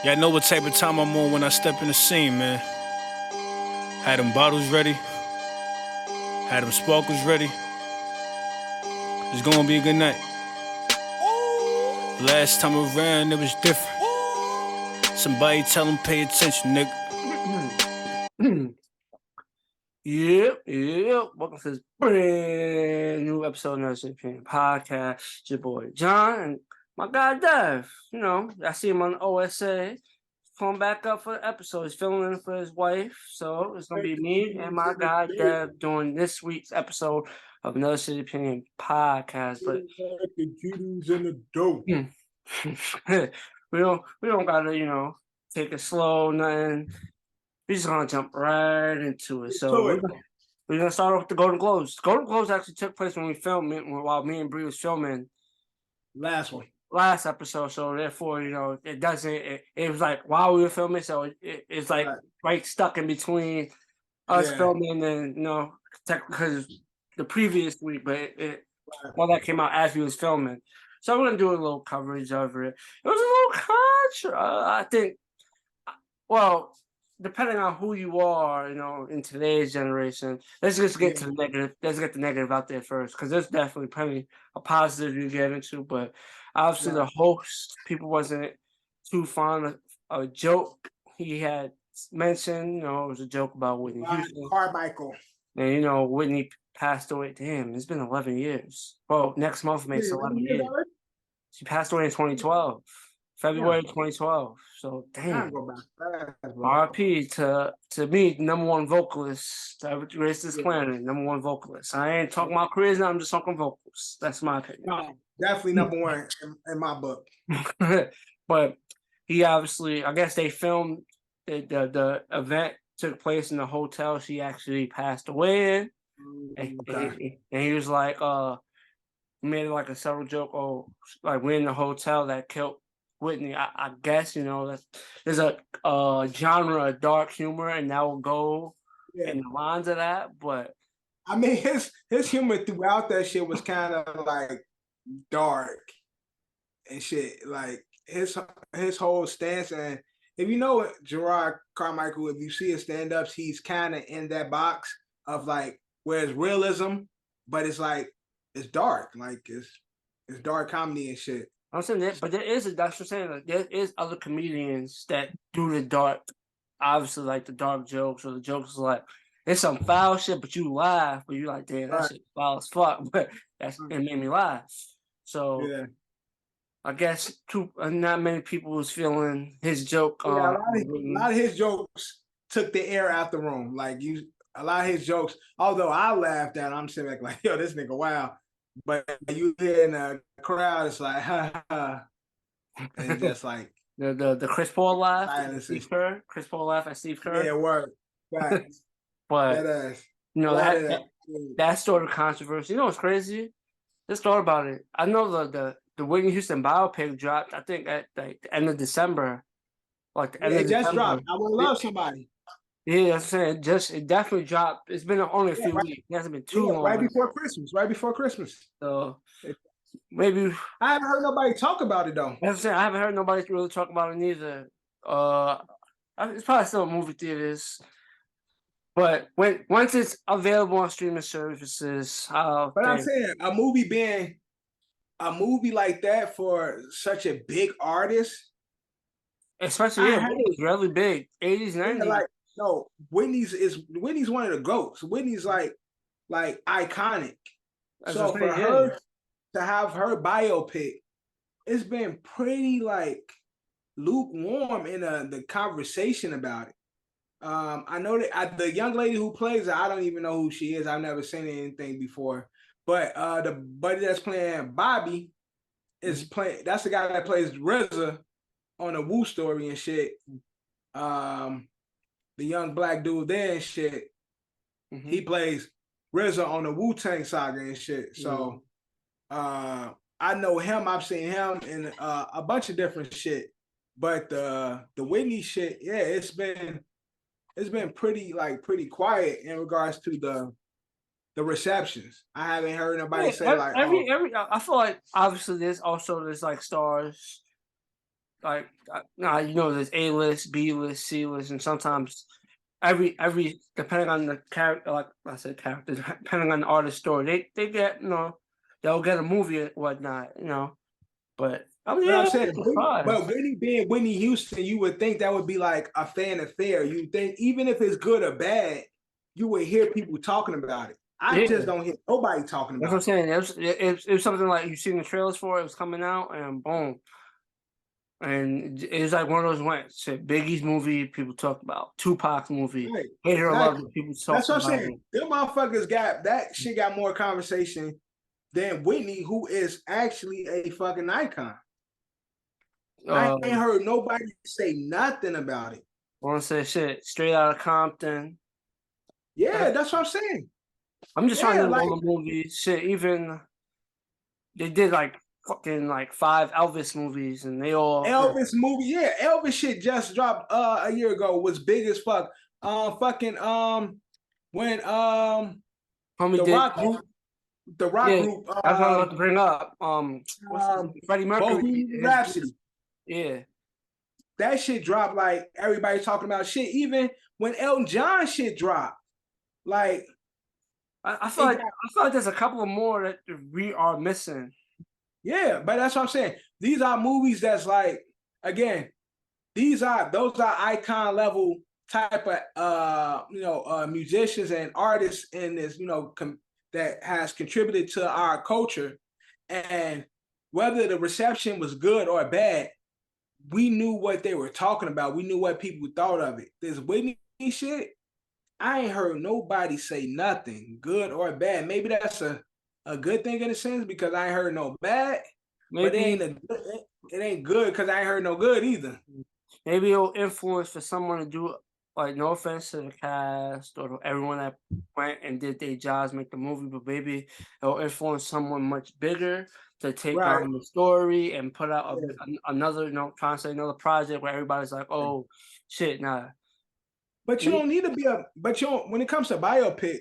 Y'all know what type of time I'm on when I step in the scene, man. Had them bottles ready. Had them sparkles ready. It's gonna be a good night. Last time around, it was different. Somebody tell them pay attention, nigga. Yep. Welcome to this brand new episode of the Another Opinion Podcast. It's your boy John and my guy Dev. You know, I see him on OSA. Coming back up for the episode. He's filling in for his wife. So it's gonna be me and my guy Dev doing this week's episode of Another City Opinion Podcast. But the Jews and the dope. we don't gotta, take it slow, nothing. We're just gonna jump right into it. So we're gonna start off with the Golden Globes. Golden Globes actually took place when we filmed it, while me and Bree was filming last episode. So therefore, it doesn't. It was like while we were filming, so it's like right stuck in between us filming and because the previous week, but all that came out as we was filming. So we're gonna do a little coverage over it. It was a little controversial. I think. Well, depending on who you are, in today's generation, let's just get to the negative. Let's get the negative out there first, because there's definitely plenty of positive you get into. But obviously, the host, people wasn't too fond of a joke he had mentioned. It was a joke about Whitney Houston. Carmichael. And Whitney passed away. Damn, it's been 11 years. Well, next month makes 11 years. She passed away in 2012. February 2012. So damn. RIP to me, number one vocalist to ever grace this planet. Number one vocalist. I ain't talking about careers now. I'm just talking vocals. That's my opinion. No, definitely number one in my book. But he obviously, I guess they filmed the event took place in the hotel she actually passed away in. And he was like, made like a subtle joke, like we're in the hotel that killed Whitney. I guess there's a genre of dark humor, and that will go in the lines of that. But I mean, his humor throughout that shit was kind of like dark and shit. Like his whole stance, and if you know Gerard Carmichael, if you see his stand-ups, he's kind of in that box of like where it's realism, but it's like it's dark, like it's dark comedy and shit. I'm saying that, but that's what I'm saying. Like, there is other comedians that do the dark, obviously like the dark jokes, or the jokes like it's some foul shit, but you laugh, but you like, damn, that shit foul as fuck. But it made me laugh. So I guess not many people was feeling his joke. A lot of his jokes took the air out the room. Like a lot of his jokes, although I laughed at, I'm sitting back like, yo, this nigga wow. But you hear in the crowd, it's like, ha ha, and just like the Chris Paul laugh, Steve Kerr. Chris Paul laugh at Steve Kerr. Yeah, word. Right. But that started controversy. You know what's crazy? Just thought about it. I know the Whitney Houston biopic dropped, I think at the end of December. Like the end of just December. dropped. I Will Love Somebody. Yeah, I'm saying it definitely dropped. It's been only a few weeks. It hasn't been too long. Right before Christmas. So maybe I haven't heard nobody talk about it though. I'm saying I haven't heard nobody really talk about it neither. It's probably still in movie theaters, but once it's available on streaming services, but I'm saying a movie like that for such a big artist, especially it's really big, 80s, 90s. No, Whitney's one of the GOATs. Whitney's like iconic. So for her to have her biopic, it's been pretty like lukewarm in the conversation about it. I know that the young lady who plays it, I don't even know who she is. I've never seen anything before. But the buddy that's playing Bobby is playing. That's the guy that plays RZA on the Wu Story and shit. The young black dude there and shit, he plays RZA on the Wu-Tang Saga and shit. So I know him. I've seen him in a bunch of different shit. But the Whitney shit, it's been pretty quiet in regards to the receptions. I haven't heard nobody say like I feel like obviously there's like stars like nah, you know, there's A list, B list, C list, and sometimes every depending on the character, like I said, character, depending on the artist story, they get they'll get a movie or whatnot, But I mean, But I'm yeah, saying, I'm surprised. but Whitney being Whitney Houston, you would think that would be like a fan affair. You think even if it's good or bad, you would hear people talking about it. I Yeah, just don't hear nobody talking that's what I'm about it. saying. It was something like you seen the trailers for it. It was coming out, and boom. And it was like one of those went shit. Biggie's movie, people talk about. Tupac's movie, Right, Hate It or Love exactly. It, people That's talk what I'm about saying. it. Them motherfuckers got that shit got more conversation than Whitney, who is actually a fucking icon. I ain't heard nobody say nothing about it. I want to say shit. Straight Out of Compton. Yeah, that's what I'm saying. I'm just trying Yeah, to think of like all the movies. Shit, even they did like fucking like 5 Elvis movies, and they all Elvis movie. Yeah, Elvis shit just dropped a year ago. Was big as fuck. Fucking when homie the did. rock Yeah, group that's what I was about to bring up. What's his name? Freddie Mercury? Bohemian Rhapsody. Yeah. That shit dropped like everybody's talking about shit. Even when Elton John shit dropped, like I feel like there's a couple of more that we are missing. yeah, but that's what I'm saying. These are movies that's like again, those are icon level type of musicians and artists in this that has contributed to our culture, and whether the reception was good or bad, we knew what they were talking about. We knew what people thought of it. This Whitney shit, I ain't heard nobody say nothing good or bad. Maybe that's a good thing in a sense because I ain't heard no bad, but it ain't good because I ain't heard no good either. Maybe it'll influence for someone to do, like, no offense to the cast or to everyone that went and did their jobs, make the movie, but maybe it'll influence someone much bigger to take Right. on the story and put out Yeah. another, trying to say another project where everybody's like, oh shit, nah. But you don't need to be when it comes to biopics,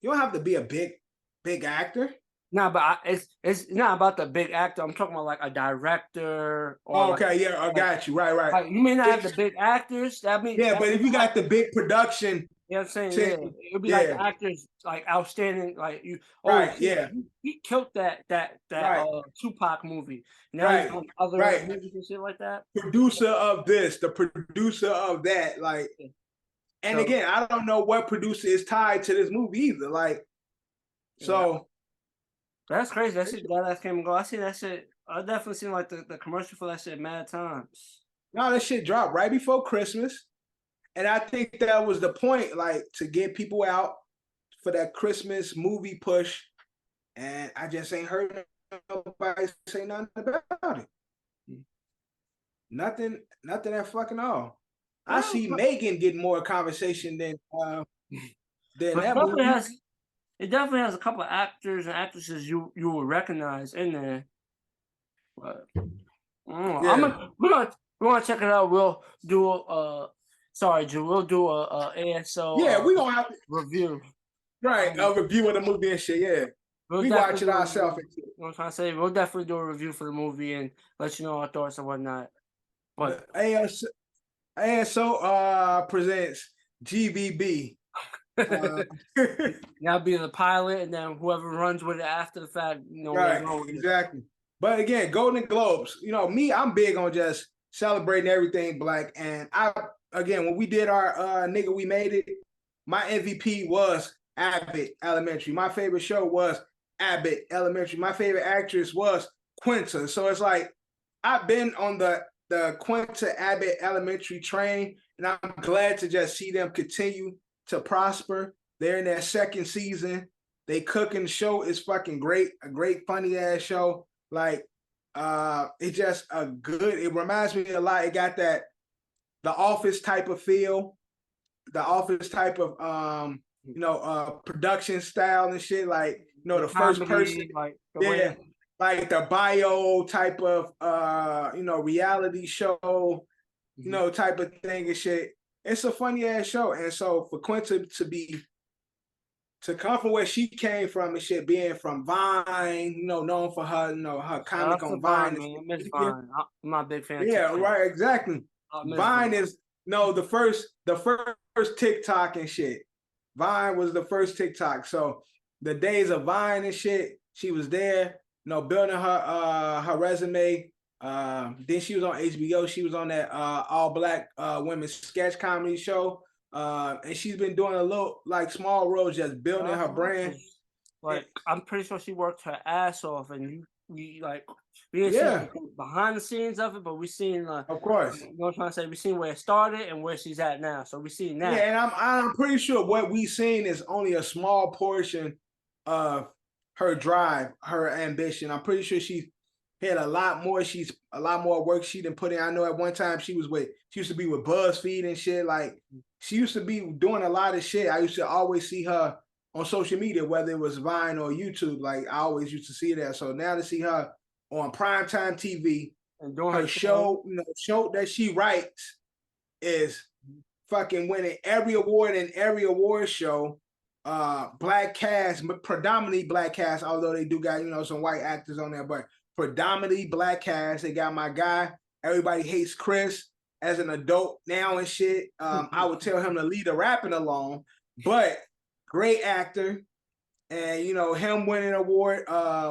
you don't have to be a big actor. Nah, but it's not about the big actor. I'm talking about like a director or Okay, yeah, I got you. Right. like you may not have the big actors. But if you got the big production, you know what I'm saying? to, Yeah, it'll be like the yeah, actors, like outstanding, like you. Oh, right, yeah, he killed that right, Tupac movie. Now he's right, on other right. movies and shit like that. Producer of this, the producer of that, like. And So, again, I don't know what producer is tied to this movie either. Like, so that's crazy. That shit that came and go. I see that shit. I definitely seen like the commercial for that shit mad times. now that shit dropped right before Christmas. And I think that was the point, like, to get people out for that Christmas movie push. And I just ain't heard nobody say nothing about it. Nothing at fucking all. I see Megan get more conversation than that movie. It definitely has a couple of actors and actresses you will recognize in there. But we're gonna check it out. We'll do we'll do a ASO we gonna have review. Right, a review of the movie and shit, yeah. We watch it ourselves. You know what I'm trying to say? We'll definitely do a review for the movie and let you know our thoughts and whatnot. But ASO presents GBB. That'll be the pilot, and then whoever runs with it after the fact, right, exactly. But again, Golden Globes, I'm big on just celebrating everything Black. And when we did our Nigga We Made It, my MVP was Abbott Elementary. My favorite show was Abbott Elementary. My favorite actress was Quinta. So it's like I've been on the Quinta Abbott Elementary train, and I'm glad to just see them continue to prosper. They're in their second season. They cooking. The show is fucking great. A great funny ass show. Like it's just it reminds me a lot. It got that The Office type of feel, The Office type of production style and shit. Like the first person, like the bio type of reality show, type of thing and shit. It's a funny ass show. And so for Quinta to be to come from where she came from and shit, being from Vine, known for her, her comic on Vine. Man. I miss Vine. I'm not a big fan. Yeah, of right, exactly. Vine is the first TikTok and shit. Vine was the first TikTok. So the days of Vine and shit, she was there, building her resume. Then she was on HBO. She was on that all black women's sketch comedy show. And she's been doing a little small roles, just building her brand. I'm pretty sure she worked her ass off, and we didn't see behind the scenes of it, but we seen of course. You know what I'm trying to say? We seen where it started and where she's at now. So we seen that. Yeah, and I'm pretty sure what we seen is only a small portion of her drive, her ambition. I'm pretty sure she had a lot more. She's a lot more work she done put in. I know at one time she used to be with BuzzFeed and shit. She used to be doing a lot of shit. I used to always see her on social media, whether it was Vine or YouTube. I always used to see that. So now to see her on primetime TV and doing her show, show that she writes is fucking winning every award in every award show. Black cast, predominantly black cast, although they do got, some white actors on there, but predominantly black cast. They got my guy, Everybody Hates Chris, as an adult now and shit. I would tell him to leave the rapping alone, but great actor. And him winning an award.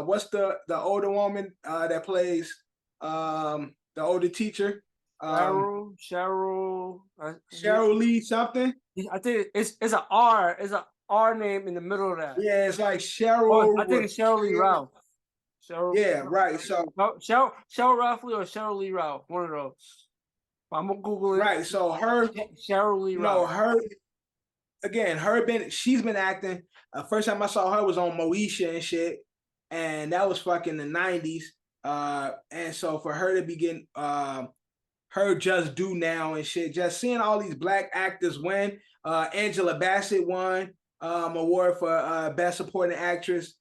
What's the older woman that plays the older teacher? Cheryl Lee something. I think it's an R. It's an R name in the middle of that. Yeah, it's like Cheryl. I think it's Cheryl Lee Ralph. Right. So Cheryl Ralph or Cheryl Lee Ralph, one of those. I'm gonna Google it. Right. So her Cheryl Lee Ralph. She's been acting. First time I saw her was on Moesha and shit, and that was fucking the 90s. And so for her to begin her Just Do Now and shit, just seeing all these black actors win. Angela Bassett won award for Best Supporting Actress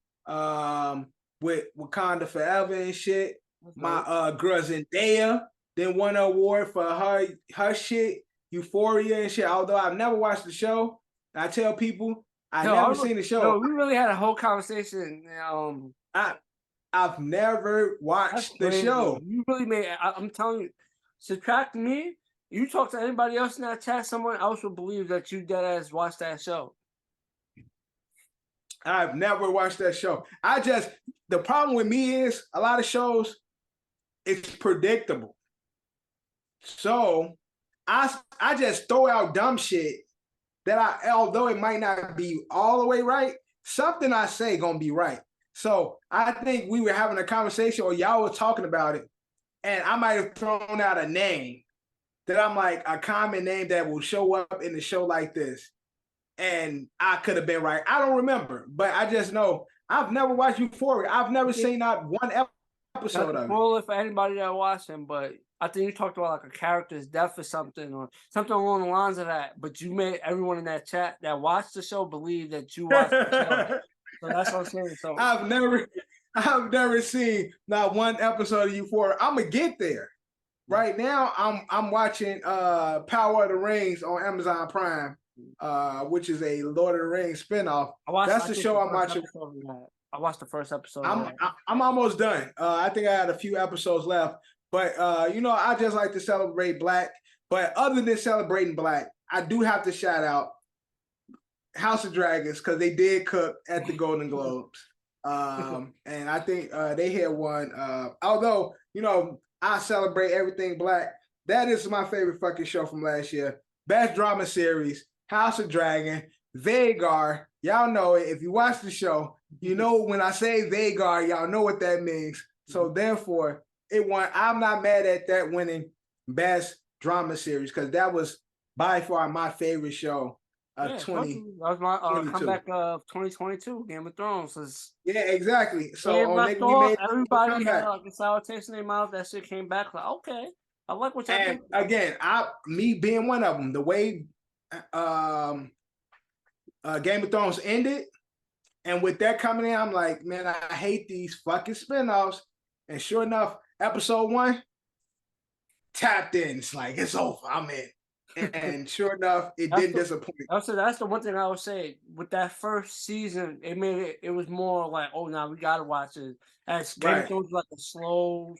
with Wakanda Forever and shit. My girl Zendaya then won an award for her shit, Euphoria and shit. Although I've never watched the show, I tell people I've never seen the show. We really had a whole conversation. I've never watched the show. You really made. I'm telling you, subtract me. You talk to anybody else in that chat, someone else will believe that you dead ass watched that show. I've never watched that show. The problem with me is a lot of shows, it's predictable. So I just throw out dumb shit that although it might not be all the way right, something I say gonna be right. So I think we were having a conversation or y'all were talking about it, and I might have thrown out a name that I'm like a common name that will show up in the show like this. And I could have been right. I don't remember, but I just know I've never watched Euphoria. I've never seen not one episode of it. Well, for anybody that watched him, but I think you talked about like a character's death or something along the lines of that. But you made everyone in that chat that watched the show believe that you watched the show. So that's what I'm saying. So I've never seen not one episode of Euphoria. I'm gonna get there. Right now, I'm watching Power of the Rings on Amazon Prime, which is a Lord of the Rings spinoff. That's the show I'm watching. I watched the first episode. I'm almost done. I think I had a few episodes left, but I just like to celebrate Black. But other than celebrating Black, I do have to shout out House of Dragons because they did cook at the Golden Globes, and I think they had one. Although I celebrate everything Black. That is my favorite fucking show from last year. Best drama series, House of Dragon, Vagar. Y'all know it. If you watch the show, you know when I say Vagar, y'all know what that means. So therefore, it won. I'm not mad at that winning best drama series because that was by far my favorite show of 20. That was my comeback of 2022, Game of Thrones. Yeah, exactly. So everybody had like a sour taste in their mouth. That shit came back like, okay, I like what you're doing. Again, me being one of them, the way Game of Thrones ended, and with that coming in, I'm like, man, I hate these fucking spinoffs. And sure enough, episode 1 tapped in. It's like, it's over. I'm in. And sure enough, it didn't disappoint. That's the one thing I would say. With that first season, it made it was more like, oh, now we gotta watch it. As Game of Thrones, like a slow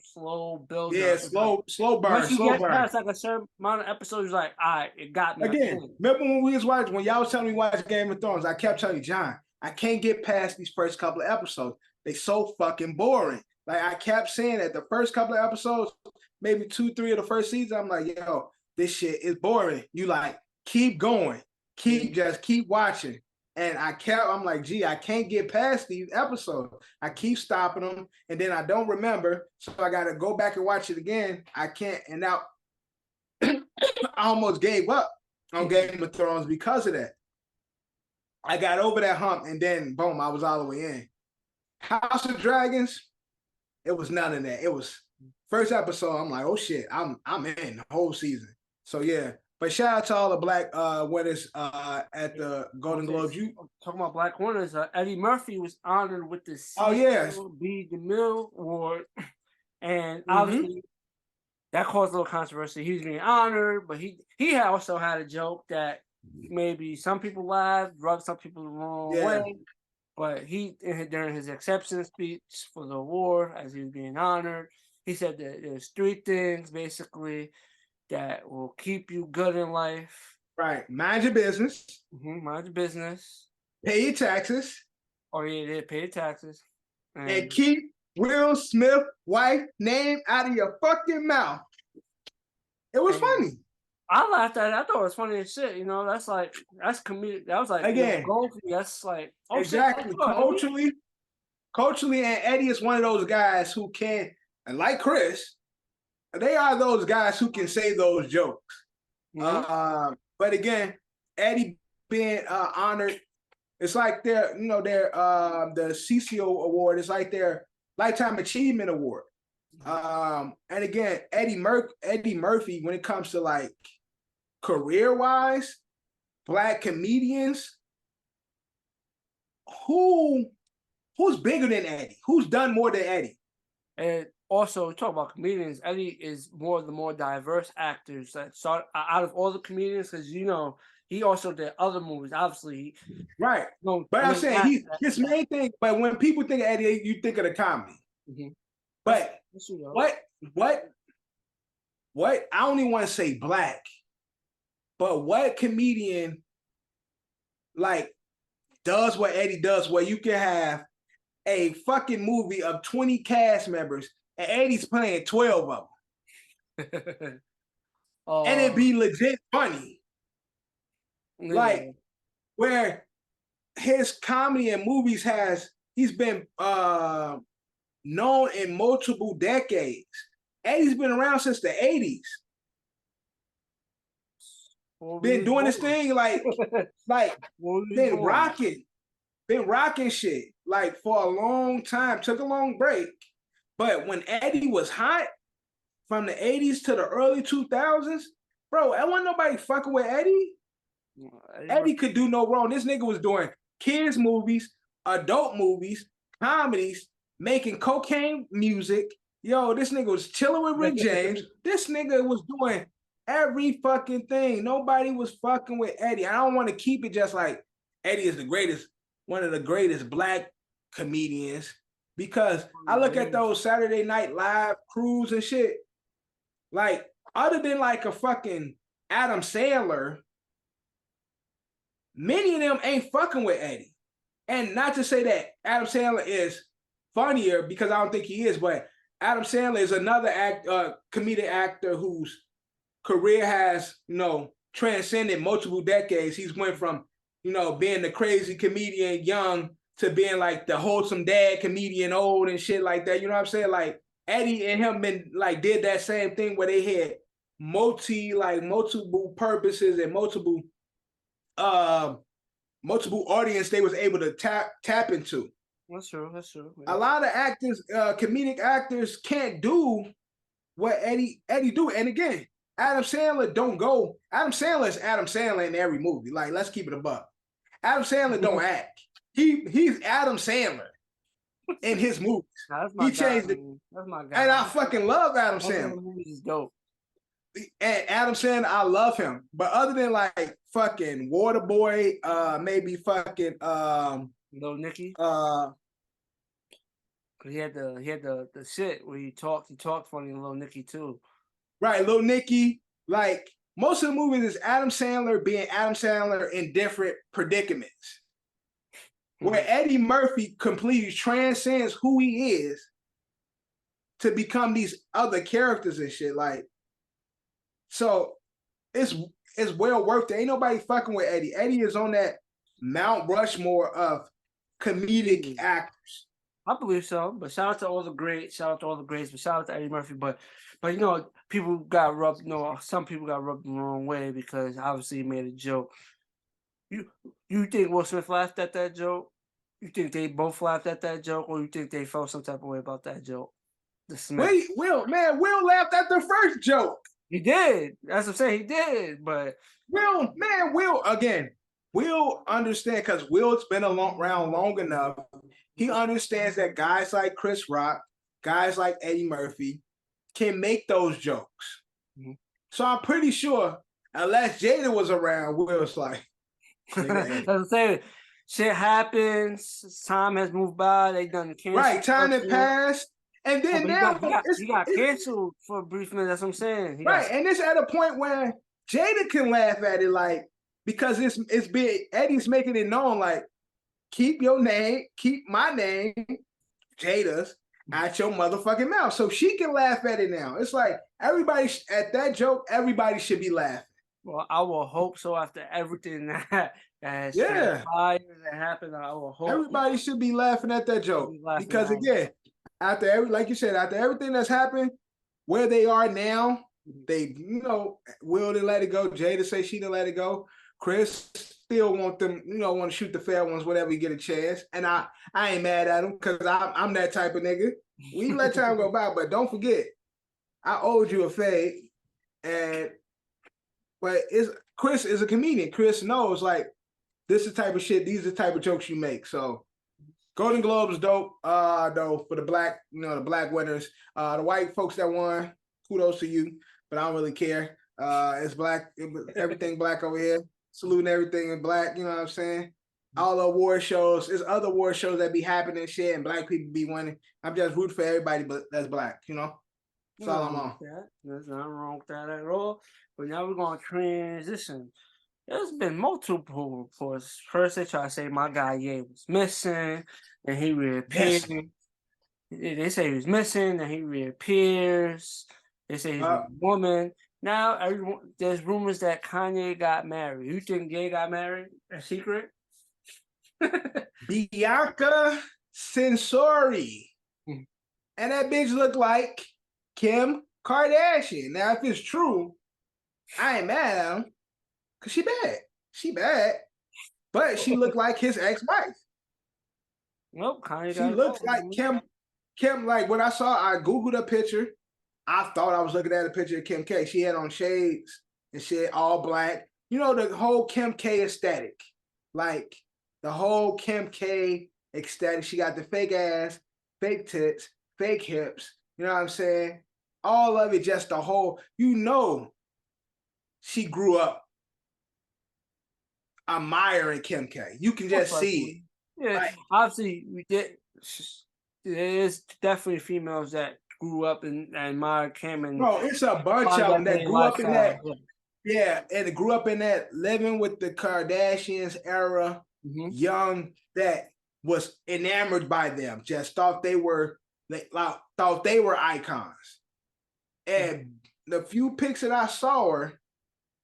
build. Yeah, up. slow burn. Once you get past like a certain amount of episodes, like, all right, it got me. Again, remember when we was watching, when y'all was telling me watch Game of Thrones, I kept telling you, John, I can't get past these first couple of episodes. They so fucking boring. Like I kept saying that the first couple of episodes, maybe 2-3 of the first season, I'm like, yo, this shit is boring. You like keep going, just keep watching. And I'm like, gee, I can't get past these episodes. I keep stopping them, and then I don't remember, so I got to go back and watch it again. I can't, and now I almost gave up on Game of Thrones because of that. I got over that hump, and then boom, I was all the way in. House of Dragons, it was none of that. It was first episode. I'm like, oh shit, I'm in the whole season. So yeah. But shout out to all the black winners at the Golden Globes. You talking about black winners? Eddie Murphy was honored with the B. DeMille Award, and obviously that caused a little controversy. He was being honored, but he also had a joke that maybe some people laughed, rubbed some people the wrong way. But during his acceptance speech for the award, as he was being honored, he said that there's 3 things basically that will keep you good in life. Right. Mind your business. Mind your business. Pay your taxes. Oh, yeah, pay your taxes. And keep Will Smith's wife name out of your fucking mouth. It was funny. I laughed at it. I thought it was funny as shit. You know, that's comedic. That was like, again, that's like, exactly. Culturally, and Eddie is one of those guys who can, and like Chris, they are those guys who can say those jokes. But again, Eddie being honored, it's like their the CCO award. It's like their Lifetime Achievement Award. And again, Eddie Murphy, when it comes to like career-wise, black comedians, who's bigger than Eddie? Who's done more than Eddie? And also, talk about comedians. Eddie is one of the more diverse actors that start out of all the comedians, because he also did other movies. Obviously, right. But I'm saying his main thing. But when people think of Eddie, you think of the comedy. But what? I don't even want to say black, but what comedian like does what Eddie does, where you can have a fucking movie of 20 cast members and Eddie's playing 12 of them. And it be legit funny. Like, where his comedy and movies he's been known in multiple decades. Eddie's been around since the 80s. Been doing this thing been rocking shit like for a long time. Took a long break, but when Eddie was hot, from the 80s to the early 2000s, bro, I wasn't nobody fucking with Eddie. Eddie could do no wrong. This nigga was doing kids movies, adult movies, comedies, making cocaine music. Yo, this nigga was chilling with Rick James. This nigga was doing every fucking thing. Nobody was fucking with Eddie. I don't want to keep it just like Eddie is the greatest, one of the greatest black comedians, because I look at those Saturday Night Live crews and shit. Like, other than like a fucking Adam Sandler, many of them ain't fucking with Eddie. And not to say that Adam Sandler is funnier, because I don't think he is, but Adam Sandler is another comedic actor whose career has, transcended multiple decades. He's went from, being the crazy comedian young to being like the wholesome dad comedian old and shit like that. You know what I'm saying? Like, Eddie and him did that same thing where they had multiple purposes and multiple audience they was able to tap into. That's true. Yeah. A lot of actors, comedic actors, can't do what Eddie do. And again, Adam Sandler don't go. Adam Sandler is Adam Sandler in every movie. Like, let's keep it a buck. Adam Sandler don't act. He's Adam Sandler in his movies. He changed it. That's my guy. And I fucking love Adam Sandler. Movies is dope. and Adam Sandler, I love him, but other than like fucking Waterboy, maybe fucking Lil Nicky. He had the shit where he talked funny in Lil Nicky too. Right, Lil Nicky. Like most of the movies is Adam Sandler being Adam Sandler in different predicaments. Where Eddie Murphy completely transcends who he is to become these other characters and shit. Like, so it's well worth it. Ain't nobody fucking with Eddie. Eddie is on that Mount Rushmore of comedic actors. I believe so, but shout out to all the greats. Shout out to all the greats, but shout out to Eddie Murphy. But you know, people got rubbed. You know, some people got rubbed the wrong way because obviously he made a joke. You think Will Smith laughed at that joke? You think they both laughed at that joke, or you think they felt some type of way about that joke? Wait, Will laughed at the first joke. He did. That's what I'm saying. He did, but Will understand because Will's been around long enough. He understands that guys like Chris Rock, guys like Eddie Murphy can make those jokes. Mm-hmm. So I'm pretty sure, unless Jada was around, Will's like, that's what I'm saying. Shit happens. Time has moved by. They done canceled. Right, time had passed. And then now he got canceled for a brief minute. That's what I'm saying. And it's at a point where Jada can laugh at it, like, because it's been Eddie's making it known, like, keep your name, keep my name, Jada's, out your motherfucking mouth. So she can laugh at it now. It's like everybody at that joke, everybody should be laughing. Well, I will hope so after everything that has happened. I will hope everybody should be laughing at that joke. Because again, after everything that's happened, where they are now, they, Will didn't let it go. Jada say she didn't let it go. Chris still want them, want to shoot the fair ones whenever you get a chance. And I ain't mad at him because I'm that type of nigga. We let time go by, but don't forget, I owed you a fade. But Chris is a comedian. Chris knows, like, this is the type of shit, these are the type of jokes you make. So Golden Globes dope, though, for the black, the black winners. The white folks that won, kudos to you, but I don't really care. It's black, everything black over here. Saluting everything in black, you know what I'm saying? All the award shows, there's other award shows that be happening and shit, and black people be winning. I'm just rooting for everybody, but that's black, That's all I'm on. There's nothing wrong with that at all. But now we're going to transition. There's been multiple reports. First, they try to say my guy Ye was missing, and he reappeared. They say he was missing, and he reappears. They say he's a woman. Now, there's rumors that Kanye got married. You think Ye got married? A secret? Bianca Censori. And that bitch look like Kim Kardashian. Now, if it's true, I ain't mad at him. Because she bad. She bad. But she looked like his ex-wife. Nope, Kanye She looks like Kim, like when I Googled a picture. I thought I was looking at a picture of Kim K. She had on shades and shit, all black. The whole Kim K aesthetic. Like, the whole Kim K aesthetic. She got the fake ass, fake tits, fake hips. You know what I'm saying? All of it, just the whole, she grew up admiring Kim K. You can just see it. Yeah, like, obviously, there's definitely females that grew up and admired Kim. And bro, it's a bunch of them that grew up in that. Yeah, and it grew up in that living with the Kardashians era, young, that was enamored by them, just thought they were icons. And the few pics that I saw her,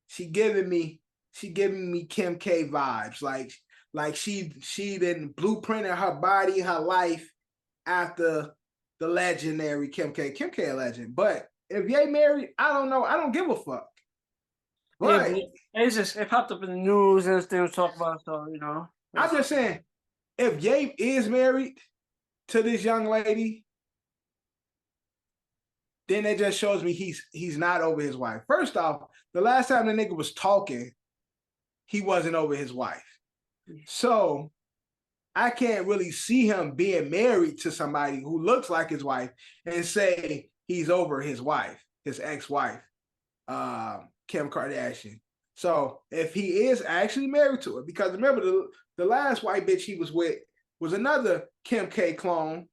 she giving me Kim K vibes. Like she then blueprinted her body, her life after the legendary Kim K. Kim K a legend. But if Ye married, I don't know. I don't give a fuck. But it popped up in the news and things talk about, so I'm just saying, if Ye is married to this young lady, then it just shows me he's not over his wife. First off, the last time the nigga was talking, he wasn't over his wife. So I can't really see him being married to somebody who looks like his wife and say he's over his wife, his ex-wife. Kim Kardashian. So if he is actually married to her, because remember the last white bitch he was with was another Kim K clone.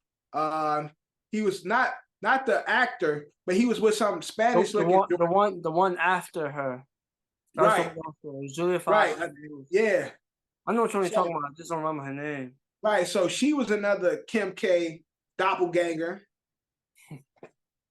He was not the actor, but he was with some Spanish The one after her. That's right. Julia Right. Yeah. I know what you're talking about. I just don't remember her name. Right. So she was another Kim K doppelganger.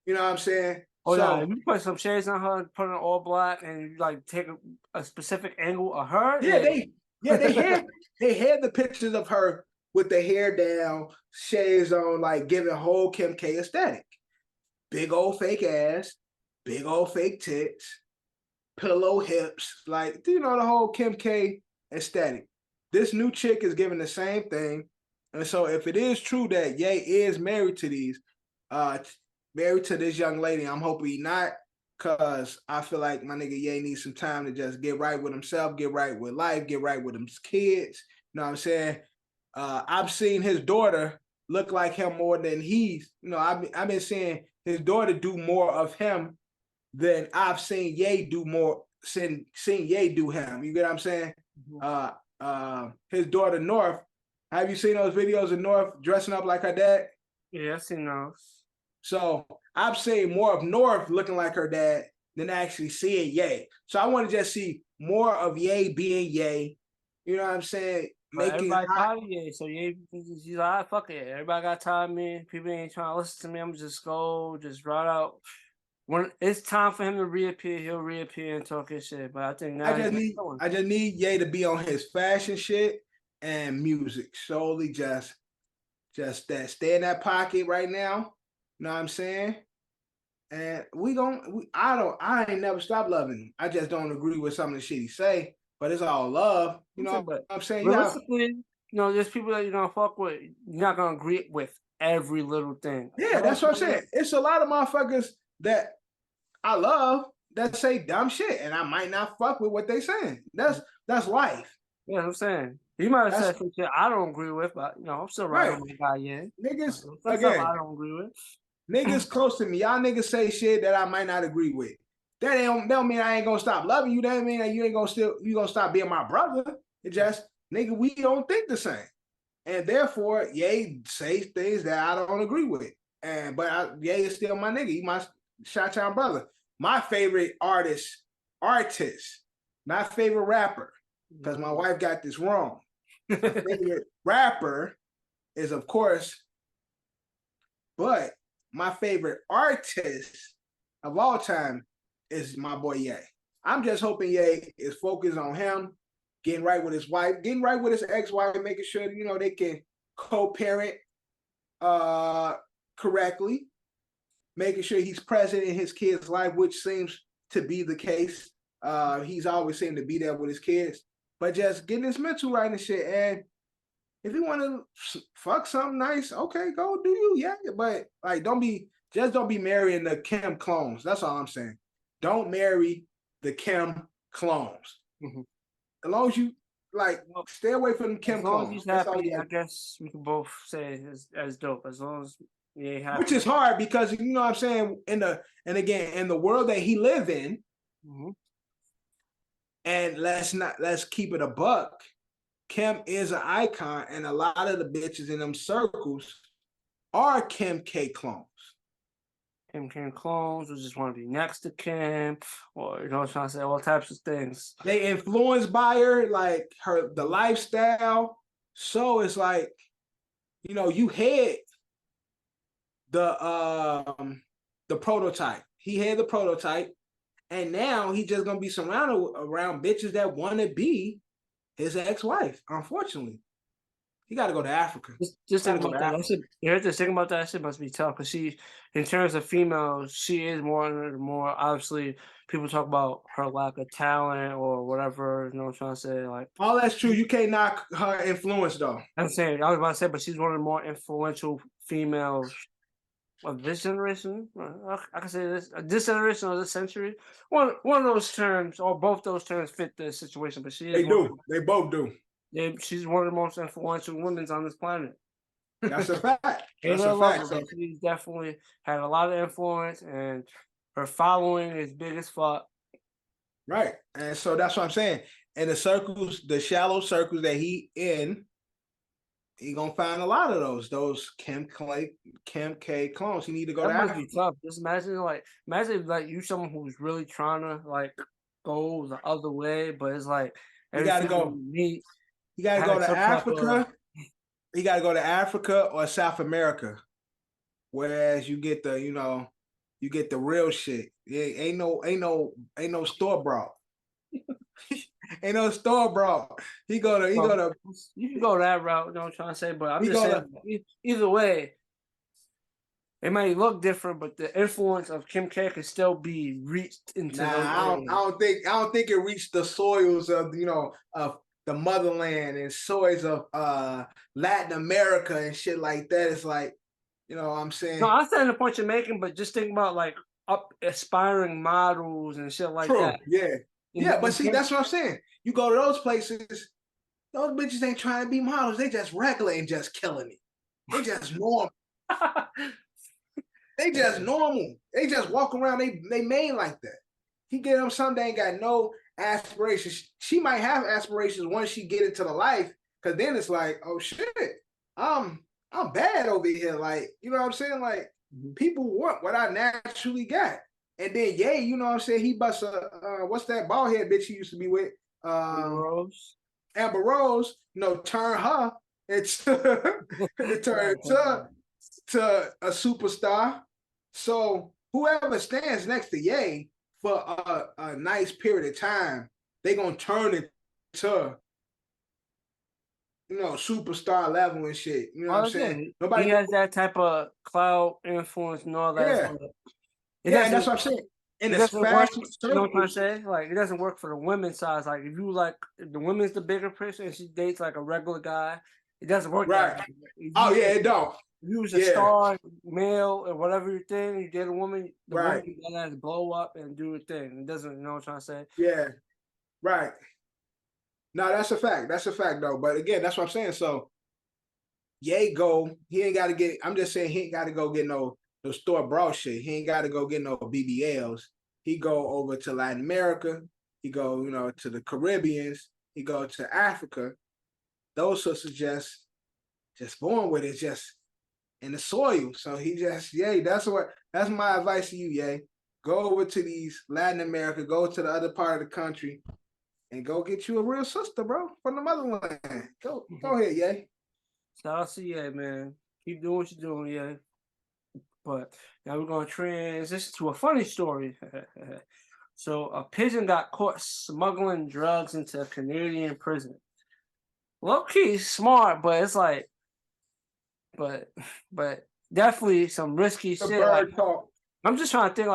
You know what I'm saying? Oh, so, yeah, if you put some shades on her, put her all black, and you like take a specific angle of her. Yeah, they had the pictures of her with the hair down, shades on, like giving whole Kim K aesthetic. Big old fake ass, big old fake tits, pillow hips, like the whole Kim K aesthetic. This new chick is giving the same thing. And so if it is true that Ye is married to this young lady, I'm hoping he not, because I feel like my nigga Ye needs some time to just get right with himself, get right with life, get right with his kids. You know what I'm saying? I've seen his daughter look like him more than I've been seeing his daughter do more of him than I've seen Ye do seen Ye do him. You get what I'm saying? His daughter North, have you seen those videos of North dressing up like her dad? Yeah, I've seen those. So I've seen more of North looking like her dad than actually seeing Ye. So I want to just see more of Ye being Ye. You know what I'm saying? Everybody tired of Ye, so Ye, he's like, fuck it. Everybody got tired of me. People ain't trying to listen to me. I'm just right out. When it's time for him to reappear, he'll reappear and talk his shit. But I think now I just need Ye to be on his fashion shit and music. Solely just that. Stay in that pocket right now. You know what I'm saying? And I ain't never stopped loving him. I just don't agree with some of the shit he say, but it's all love. You know what I'm saying? Realistically, there's people that you're gonna fuck with. You're not gonna agree with every little thing. Yeah, that's what I'm saying. It's a lot of motherfuckers that I love that say dumb shit, and I might not fuck with what they saying. That's life. Yeah, I'm saying. You might have said some shit I don't agree with, but I'm still riding with my guy, yeah. Niggas, again, I don't agree with. Niggas close to me, y'all niggas say shit that I might not agree with. That don't mean I ain't gonna stop loving you. That mean that you gonna stop being my brother. It just, nigga, we don't think the same. And therefore, Ye say things that I don't agree with. Ye is still my nigga. He my Chi-Town brother. My favorite artist, not favorite rapper, because my wife got this wrong. My favorite rapper is, of course, but my favorite artist of all time is my boy Ye. I'm just hoping Ye is focused on him, getting right with his wife, getting right with his ex-wife, making sure they can co-parent correctly, making sure he's present in his kids' life, which seems to be the case. He's always seemed to be there with his kids, but just getting his mental right and shit. And if you want to fuck something nice, okay, go do you, yeah. But like, don't be marrying the Kim clones. That's all I'm saying. Don't marry the Kim clones. Mm-hmm. As long as you stay away from the Kim clones. As long as he's happy, I guess we can both say as dope. As long as happy. Which is hard because you know what I'm saying. In the world that he live in, mm-hmm. And let's keep it a buck. Kim is an icon, and a lot of the bitches in them circles are Kim K clones. Kim K clones who just want to be next to Kim, or trying to say all types of things. They influenced by her, like the lifestyle. So it's like, you had the prototype. He had the prototype, and now he's just gonna be surrounded around bitches that want to be his ex-wife. Unfortunately, he got to go to Africa. Just think about that. You heard this thing about that shit must be tough because she, in terms of females, she is more obviously. People talk about her lack of talent or whatever. You know what I'm trying to say? Like, all that's true. You can't knock her influence though. I'm saying I was about to say, but she's one of the more influential females of this generation. I can say this generation or this century. One of those terms or both those terms fit the situation, but she is. They both do. She's one of the most influential women on this planet. That's a fact. That's a fact. She's definitely had a lot of influence, and her following is big as fuck. Right. And so that's what I'm saying. And the circles, the shallow circles that he in, he gonna find a lot of those Kim K clones. He need to go That to must Africa. be tough. Just imagine like you someone who's really trying to like go the other way, but it's like You gotta everything go. you meet You gotta go has to some type of Africa. You gotta go to Africa or South America. Whereas you get the, you get the real shit. Ain't no store brought. Ain't no store brought. He go to you can go that route, you know what I'm trying to say, but I'm he just go saying either way, it might look different, but the influence of Kim K could still be reached into those areas. I don't think it reached the soils of of the motherland and soils of Latin America and shit like that. It's like, what I'm saying. No, I understand the point you're making, but just think about like aspiring models and shit like that. Yeah. Yeah, but see, that's what I'm saying. You go to those places, those bitches ain't trying to be models. They just regular and just killing it. They just normal. They just normal. They just walk around. They made like that. He get them something. They ain't got no aspirations. She might have aspirations once she get into the life, because then it's like, oh shit, I'm bad over here. Like, you know what I'm saying? Like, people want what I naturally got. And then you know what I'm saying? He busts what's that bald head bitch he used to be with? Rose. Amber Rose, turn her to a superstar. So whoever stands next to Ye for a nice period of time, they gonna turn it to superstar level and shit. You know what I'm saying? He has that type of cloud influence and all that. Yeah, and that's what I'm saying. And it it's doesn't work. fashion. You know what I'm saying? Like, it doesn't work for the women's side. Like, if the women's the bigger person and she dates like a regular guy, it doesn't work. Right. It don't. If you was a star male or whatever your thing, you date a woman, the woman has to blow up and do a thing. It doesn't, you know what I'm trying to say? Yeah. Right. No, that's a fact. That's a fact though. But again, that's what I'm saying. So he ain't gotta get, I'm just saying he ain't gotta go get no store brought shit. He ain't gotta go get no BBLs. He go over to Latin America. He go, to the Caribbeans. He go to Africa. Those sisters just born with it, just in the soil. So he just, that's my advice to you, Go over to these Latin America, go to the other part of the country, and go get you a real sister, bro, from the motherland. Go ahead, Shout out to Ye, man. Keep doing what you're doing, Ye. But now we're going to transition to a funny story. So a pigeon got caught smuggling drugs into a Canadian prison. Low-key smart, but it's like, but definitely some risky shit. Like, I'm just trying to think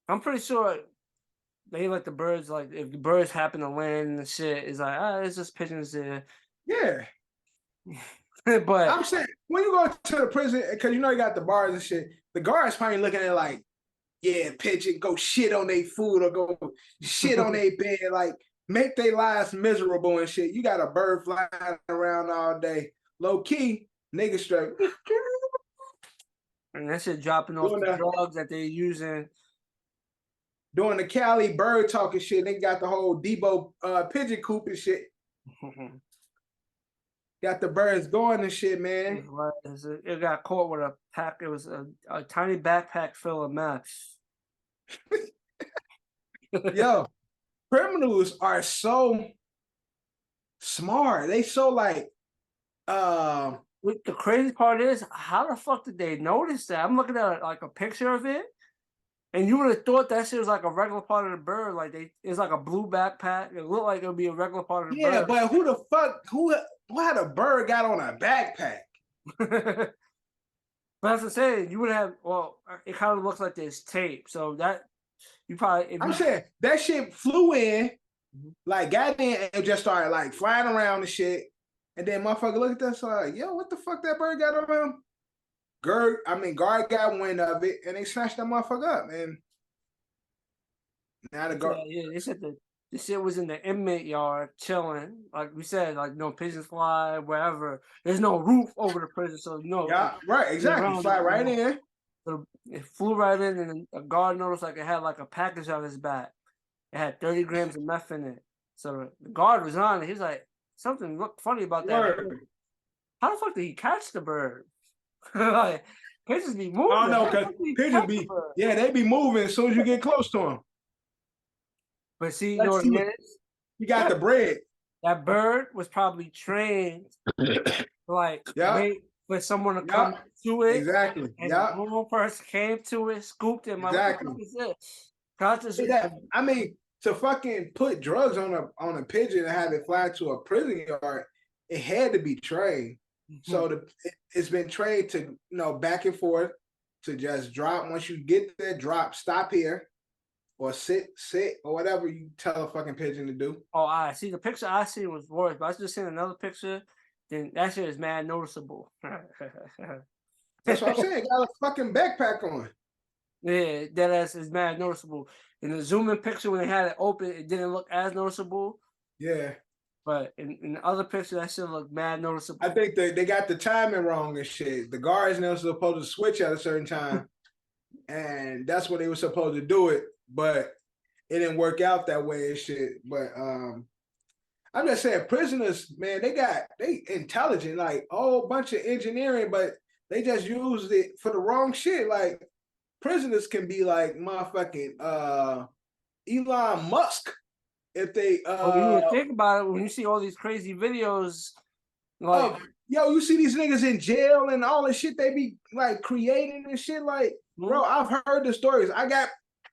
I'm pretty sure they let the birds, like, if the birds happen to land and shit, it's like, it's just pigeons there. Yeah. But I'm saying, when you go to the prison, because you got the bars and shit, the guards probably looking at it like, yeah, pigeon, go shit on their food or go shit on their bed, like, make their lives miserable and shit. You got a bird flying around all day. Low key, nigga straight. And that shit dropping off the drugs that they using. Doing the Cali bird talking shit. They got the whole Debo pigeon coop and shit. Got the birds going and shit, man. It got caught with a pack. It was a tiny backpack full of meth. Yo, criminals are so smart. They so like. The crazy part is, how the fuck did they notice that? I'm looking at like a picture of it, and you would have thought that shit was like a regular part of the bird. Like it's like a blue backpack. It looked like it would be a regular part of the bird. Yeah, but who the fuck? Who had a bird got on a backpack? But as I say, you would have. Well, it kind of looks like there's tape, so that you probably. I'm saying that shit flew in, like got in and just started like flying around and shit. And then motherfucker look at that, like, yo, what the fuck that bird got on him? Guard got wind of it, and they snatched that motherfucker up, and now the guard. Yeah, they said the shit was in the inmate yard chilling. Like we said, like pigeons fly wherever. There's no roof over the prison, so Yeah, right, exactly. Fly right in. So it flew right in, and a guard noticed like it had like a package on his back. It had 30 grams of meth in it. So the guard was on it. He's like, something looked funny about that bird. How the fuck did he catch the bird? Like, pigeons be moving. I don't know, because pigeons be, they be moving as soon as you get close to them. But see, you know what it is? You got the bread. That bird was probably trained like wait for someone to come to it. Exactly. And one person came to it, scooped it. Exactly. What the fuck is this? I mean, to fucking put drugs on a pigeon and have it fly to a prison yard, it had to be trained. So it's been trained to back and forth, to just drop. Once you get there, drop, stop here, or sit, or whatever you tell a fucking pigeon to do. Oh, I see. The picture I see was worse, but I just seen another picture. Then that shit is mad noticeable. That's what I'm saying. Got a fucking backpack on. Yeah, that ass is mad noticeable. In the zoom in picture when they had it open, it didn't look as noticeable. Yeah. But in the other picture, that shit looked mad noticeable. I think they got the timing wrong and shit. The guards now supposed to switch at a certain time. And that's when they were supposed to do it. But it didn't work out that way and shit. But I'm just saying, prisoners, man, they intelligent, like a whole bunch of engineering, but they just used it for the wrong shit. Like, prisoners can be like motherfucking Elon Musk if they you think about it, when you see all these crazy videos, like you see these niggas in jail and all the shit they be like creating and shit. Like, bro, I've heard the stories. I got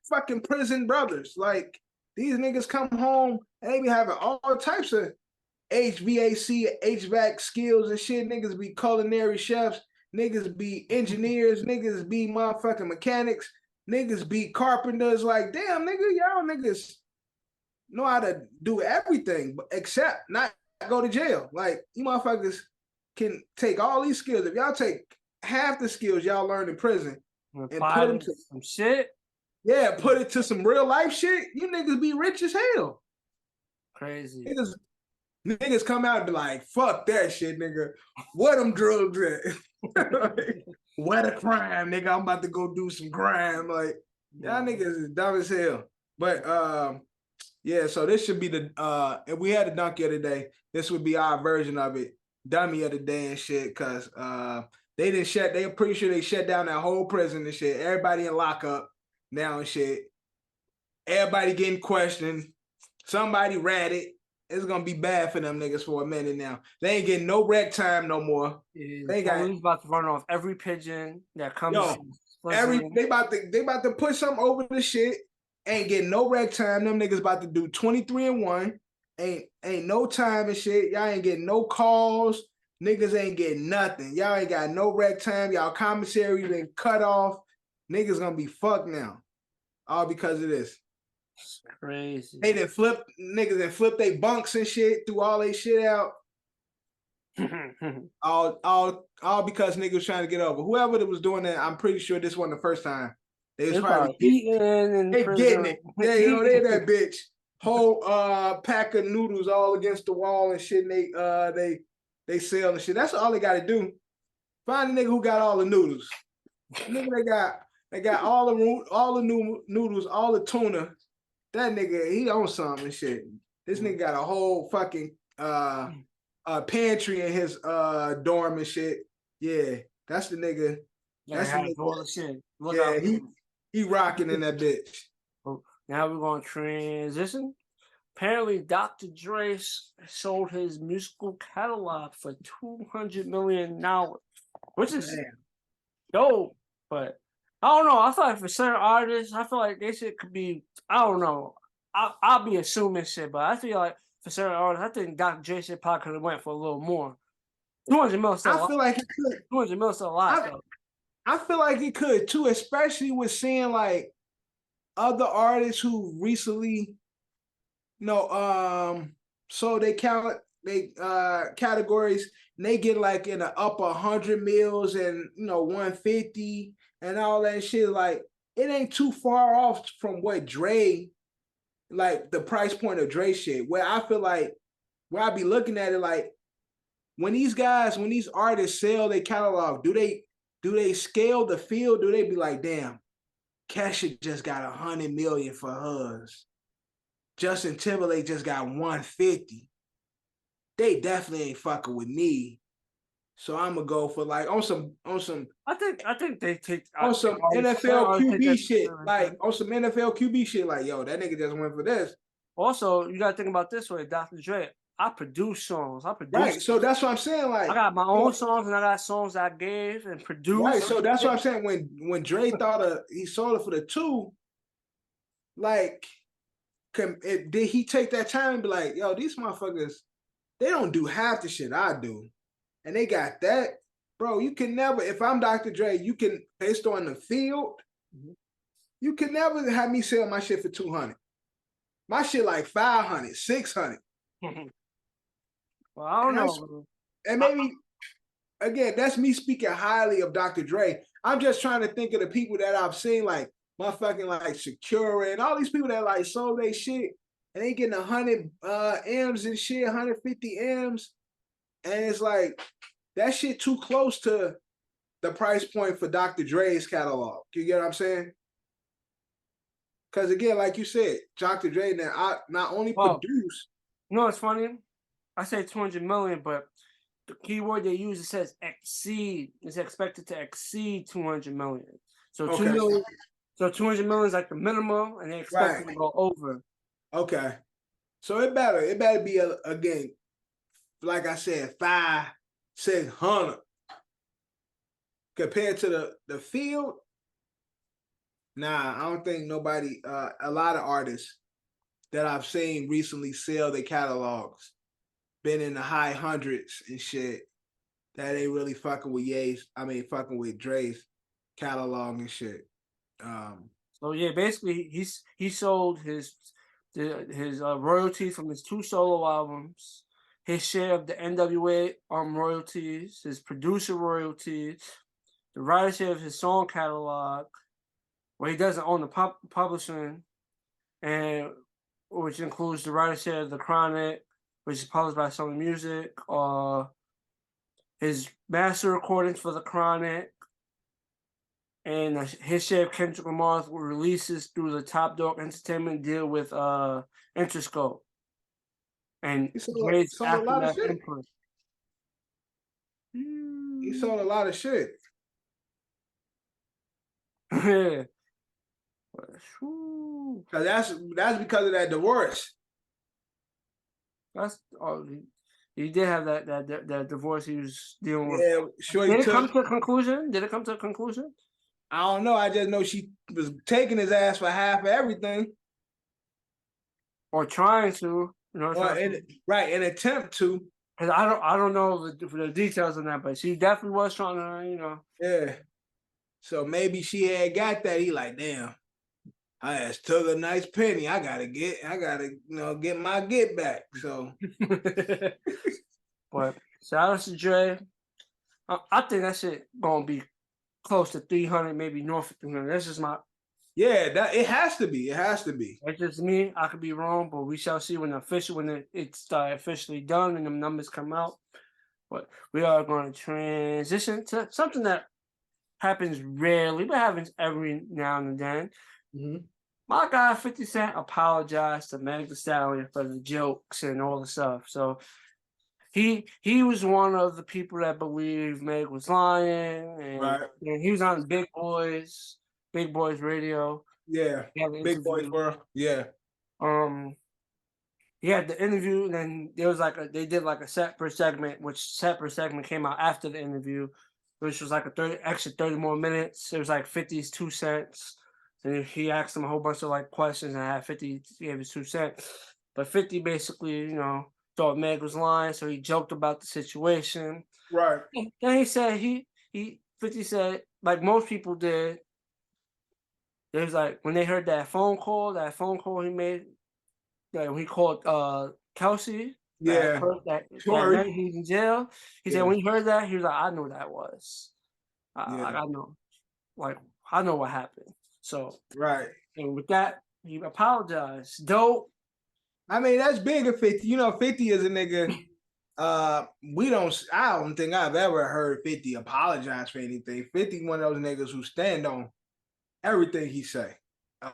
fucking prison brothers. Like, these niggas come home and they be having all types of HVAC skills and shit. Niggas be culinary chefs. Niggas be engineers. Niggas be motherfucking mechanics. Niggas be carpenters. Like, damn, nigga, y'all niggas know how to do everything, except not go to jail. Like, you motherfuckers can take all these skills. If y'all take half the skills y'all learned in prison and put them to some shit. Yeah, put it to some real life shit, you niggas be rich as hell. Crazy. Niggas come out and be like, fuck that shit, nigga. What them drugs at? What a crime, nigga. I'm about to go do some crime. Like, y'all niggas is dumb as hell. But yeah, so this should be the if we had a donkey of the day, this would be our version of it. Dummy of the day and shit, cause they're pretty sure they shut down that whole prison and shit. Everybody in lockup now and shit. Everybody getting questioned. Somebody ratted. It's gonna be bad for them niggas for a minute now. They ain't getting no rec time no more. They about to run off every pigeon that comes. They about to put something over the shit. Ain't getting no rec time. Them niggas about to do 23-1. Ain't no time and shit. Y'all ain't getting no calls. Niggas ain't getting nothing. Y'all ain't got no rec time. Y'all commissary been cut off. Niggas gonna be fucked now. All because of this. It's crazy. They done flip niggas and flip they bunks and shit, threw all they shit out. all because niggas trying to get over. Whoever that was doing that, I'm pretty sure this wasn't the first time. They was probably eating. They getting it. Yeah, they that bitch. Whole pack of noodles all against the wall and shit. And they sell and shit. That's all they got to do. Find a nigga who got all the noodles. Nigga, they got all the noodles, all the tuna. That nigga, he on something and shit. This nigga got a whole fucking pantry in his dorm and shit. Yeah, that's the nigga. That's the nigga. Shit. Yeah, he rocking in that bitch. Now we're going to transition. Apparently, Dr. Dre sold his musical catalog for $200 million, which is dope. But I don't know. I feel like for certain artists, I feel like they shit could be, I don't know. I'll be assuming shit, but I feel like for certain artists, I think Dr. Dre shit probably could have went for a little more. 200 mil still. I feel like it could. 200 mil still a lot, though. I feel like it could too, especially with seeing like other artists who recently, so they categories and they get like in the upper 100 mils and 150 and all that shit. Like, it ain't too far off from what Dre, like the price point of Dre shit. Where I feel like, where I be looking at it like, when these artists sell their catalog, do they do they scale the field? Do they be like, damn, Kesha just got 100 million for hers. Justin Timberlake just got 150. They definitely ain't fucking with me. So I'm gonna go for like on some. I think they take on some NFL QB shit, like on some NFL QB shit. Like, yo, that nigga just went for this. Also, you gotta think about this way, Dr. Dre. I produce songs. Right. So that's what I'm saying. Like, I got my own songs and I got songs I gave and produced. Right. So that's what I'm saying. When Dre thought he sold it for the 2, like, did he take that time and be like, yo, these motherfuckers, they don't do half the shit I do, and they got that, bro. You can never. If I'm Dr. Dre, you can, based on the field, you can never have me sell my shit for 200. My shit like 500, 600. Well, I don't know. And maybe, again, that's me speaking highly of Dr. Dre. I'm just trying to think of the people that I've seen, like motherfucking like Secure and all these people that like sold their shit and they getting 100 M's and shit, 150 M's. And it's like, that shit too close to the price point for Dr. Dre's catalog. You get what I'm saying? Because again, like you said, Dr. Dre now not only produce. You know what's funny? I say 200 million, but the keyword they use, it says exceed. It's expected to exceed 200 million. So 2 million. So 200 million is like the minimum, and they expect it to go over. Okay. So it better be again, like I said, 500, 600 compared to the field. Nah, I don't think nobody. A lot of artists that I've seen recently sell their catalogs been in the high hundreds and shit. That ain't really fucking with fucking with Dre's catalog and shit. So yeah, basically he sold his royalties from his 2 solo albums, his share of the NWA royalties, his producer royalties, the writer share of his song catalog, where he doesn't own the publishing, and which includes the writer share of The Chronic, which is published by Sony Music, his master recordings for The Chronic, and his share of Kendrick Lamar's releases through the Top Dog Entertainment deal with Interscope. And Dre's aftermath input. He sold a lot of shit. Yeah. Cause that's because of that divorce. He did have that divorce he was dealing with. Yeah, sure. Did it come to a conclusion? I don't know. I just know she was taking his ass for half of everything, or trying to, you know. An attempt to. Cause I don't know the details on that, but she definitely was trying to, you know. Yeah. So maybe she had got that. He like, damn, I just took a nice penny. I gotta get my get back. So, but shout out to Dre. I think that shit gonna be close to 300, maybe north of 300. That's just my. Yeah, that it has to be. It has to be. That's just me. I could be wrong, but we shall see when it's officially done and the numbers come out. But we are going to transition to something that happens rarely, but happens every now and then. Mm-hmm. My guy 50 Cent apologized to Meg Thee Stallion for the jokes and all the stuff. So he was one of the people that believed Meg was lying, and he was on Big Boys Radio. Yeah, Big Boys World. Yeah. He had the interview, and then there was they did like a separate segment, which separate segment came out after the interview, which was like extra 30 more minutes. It was like 50's 2 cents. And he asked him a whole bunch of like questions, and I had 50 gave his 2 cents. But 50 basically, you know, thought Meg was lying, so he joked about the situation. Right. Then he said 50 said, like most people did, it was like when they heard that phone call he made, that when he called Kelsey. Yeah. That night he was in jail. He said when he heard that, he was like, I know that was. I know. Like, I know what happened. So and with that, he apologized. Dope. I mean, that's big of 50. You know, 50 is a nigga. I don't think I've ever heard 50 apologize for anything. 50 one of those niggas who stand on everything he say.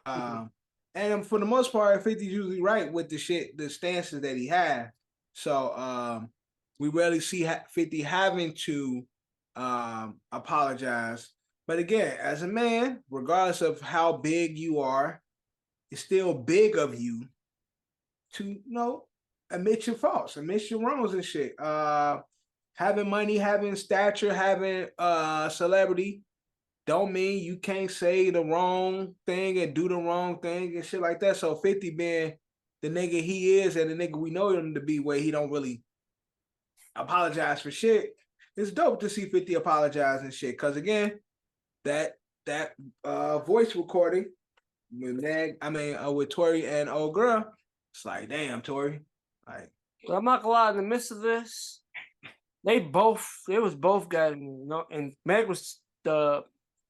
And for the most part, 50's usually right with the stances that he had. So we rarely see 50 having to apologize. But again, as a man, regardless of how big you are, it's still big of you to admit your faults, admit your wrongs and shit. Having money, having stature, having celebrity don't mean you can't say the wrong thing and do the wrong thing and shit like that. So 50 being the nigga he is and the nigga we know him to be, where he don't really apologize for shit, it's dope to see 50 apologize and shit. Cause again, that voice recording with Tori and old girl, it's like, damn, Tori. Like, I'm not gonna lie, in the midst of this, they was both getting, and Meg was the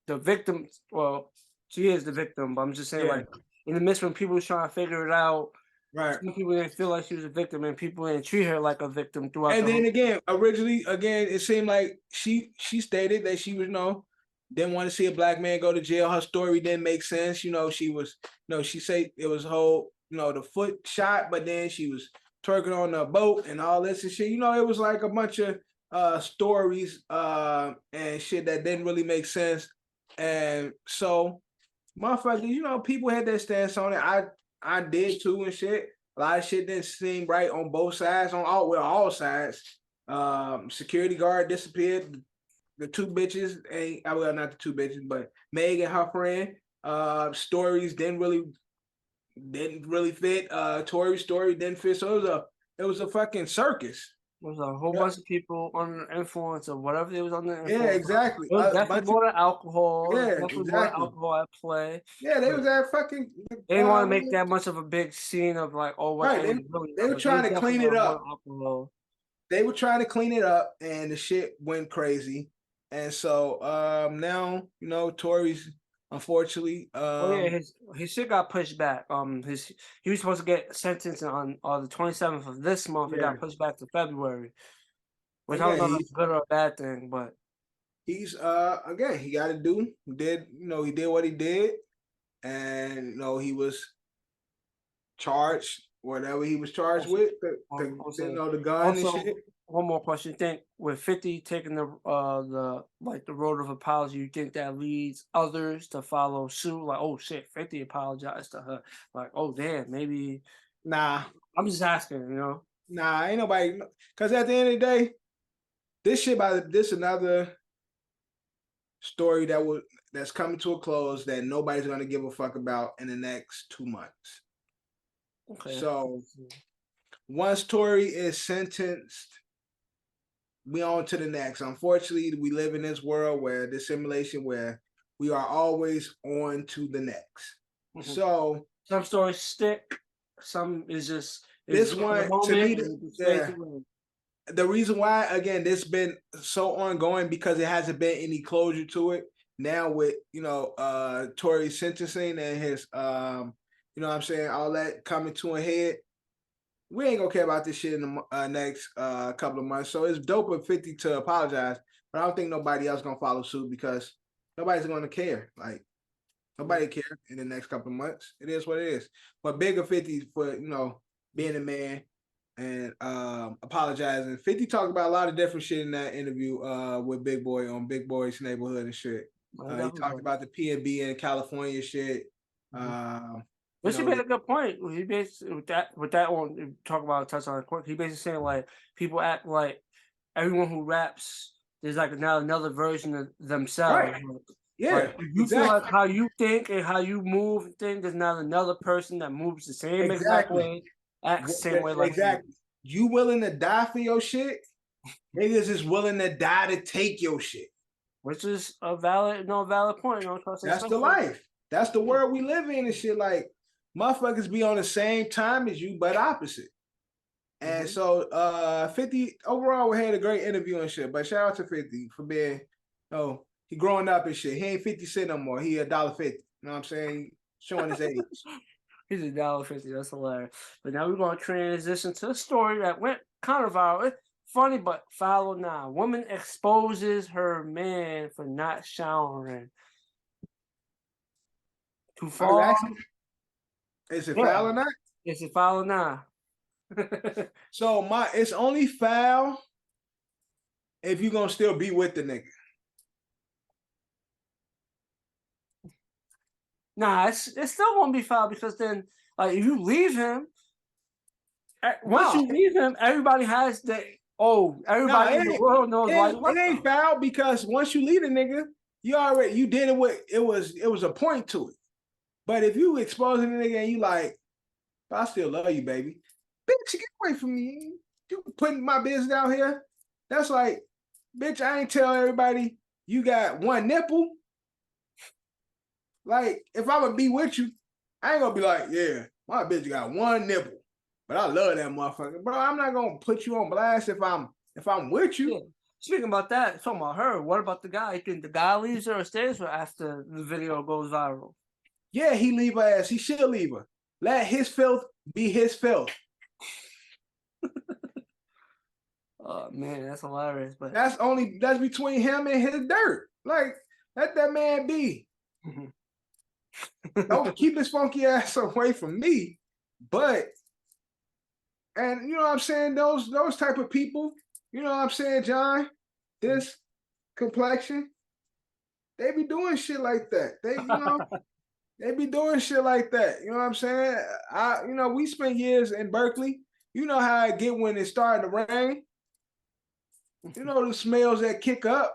victim. Well, she is the victim, but I'm just saying, like, in the midst when people was trying to figure it out, right? Some people didn't feel like she was a victim, and people didn't treat her like a victim throughout. And then again, it seemed like she stated that she was didn't want to see a black man go to jail. Her story didn't make sense. She was, she said it was whole, the foot shot, but then she was twerking on the boat and all this and shit. It was like a bunch of stories and shit that didn't really make sense. And so, motherfuckers, people had their stance on it. I did too and shit. A lot of shit didn't seem right on both sides, on all sides. Security guard disappeared. The two bitches not the two bitches, but Meg and her friend. Stories didn't really fit. Tori's story didn't fit. So it was a fucking circus. There was a whole bunch of people under the influence of whatever they was under the influence. Yeah, exactly. It was definitely more than alcohol. Yeah, definitely more alcohol at play. Yeah, they was at fucking. They didn't want to make that much of a big scene of like, oh, what they were trying to clean it up. They were trying to clean it up, and the shit went crazy. And so now, Tori's unfortunately. His shit got pushed back. He was supposed to get sentenced on the 27th of this month. It got pushed back to February, which I don't know if it's good or a bad thing, but he's again, he got to do. He did what he did, and he was charged whatever he was charged with. The gun and shit. One more question. You think with 50 taking the road of apology, you think that leads others to follow suit? Like, oh shit, 50 apologized to her. Like, oh damn, maybe. Nah, I'm just asking, Nah, ain't nobody. Because at the end of the day, this another story that's coming to a close that nobody's gonna give a fuck about in the next 2 months. Okay. So once Tori is sentenced, we on to the next. Unfortunately, we live in this world where this simulation where we are always on to the next. Mm-hmm. So some stories stick, some is just this one to me. The reason why, again, this been so ongoing because it hasn't been any closure to it. Now with Tori's sentencing and his all that coming to a head, we ain't gonna care about this shit in the next couple of months. So it's dope of 50 to apologize, but I don't think nobody else gonna follow suit because nobody's gonna care. Like nobody care in the next couple of months. It is what it is. But big of 50 for being a man and apologizing. 50 talked about a lot of different shit in that interview with Big Boy on Big Boy's Neighborhood and shit. He talked about the P&B in California shit. But she made a good point. He basically with that one talk about touch on it quick. He basically saying like people act like everyone who raps there's like now another version of themselves. Right. Yeah, you feel like how you think and how you move and think. There's now another person that moves the same exact way, acts the same way. Like exactly. You willing to die for your shit? Niggas is willing to die to take your shit. Which is a valid point. That's the life. That's the world we live in and shit. Like motherfuckers be on the same time as you, but opposite. And so 50 overall we had a great interview and shit. But shout out to 50 for being he growing up and shit. He ain't 50 Cent no more. He $1.50. You know what I'm saying? Showing his age. He's $1.50. That's hilarious. But now we're gonna transition to a story that went kind of viral. Funny but foul now. Woman exposes her man for not showering. Too far? Is it foul or not? Is it foul or not? So it's only foul if you're gonna still be with the nigga. Nah, it's still gonna be foul because then, like, if you leave him, once you leave him, everybody has everybody in the world knows why you left him. It ain't foul because once you leave the nigga, you did it with it was a point to it. But if you exposing the nigga and you like, I still love you, baby. Bitch, get away from me. You putting my business out here. That's like, bitch, I ain't tell everybody you got one nipple. Like, if I'm gonna be with you, I ain't gonna be like, yeah, my bitch got one nipple. But I love that motherfucker. Bro, I'm not gonna put you on blast if I'm with you. Yeah. Speaking about that, talking about her, what about the guy? You think the guy leaves her or stays with her after the video goes viral? Yeah, he leave her ass. He should leave her. Let his filth be his filth. Oh man, that's hilarious. But that's between him and his dirt. Like, let that man be. Don't keep his funky ass away from me. But, and you know what I'm saying, those type of people, you know what I'm saying, John, this complexion, they be doing shit like that. They, you know, they be doing shit like that. You know what I'm saying? We spent years in Berkeley. You know how I get when it's starting to rain. You know the smells that kick up.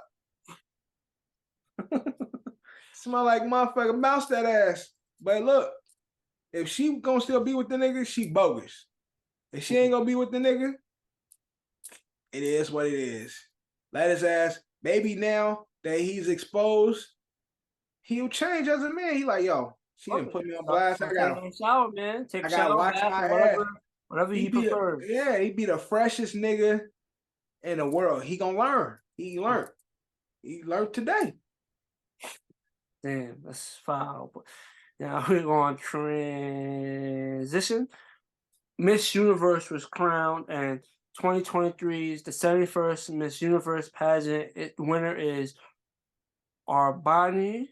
Smell like motherfucker, bounce that ass. But look, if she gonna still be with the nigga, she bogus. If she ain't gonna be with the nigga, it is what it is. Let his ass, maybe now that he's exposed, he'll change as a man. He like, yo, she didn't put me on blast. I gotta take a shower, man. Take a shower, gotta watch my whatever he prefers. He be the freshest nigga in the world. He gonna learn. He learned. He learned today. Damn, that's foul. But now we're going to transition. Miss Universe was crowned, and 2023's the 71st Miss Universe pageant winner is Arbani.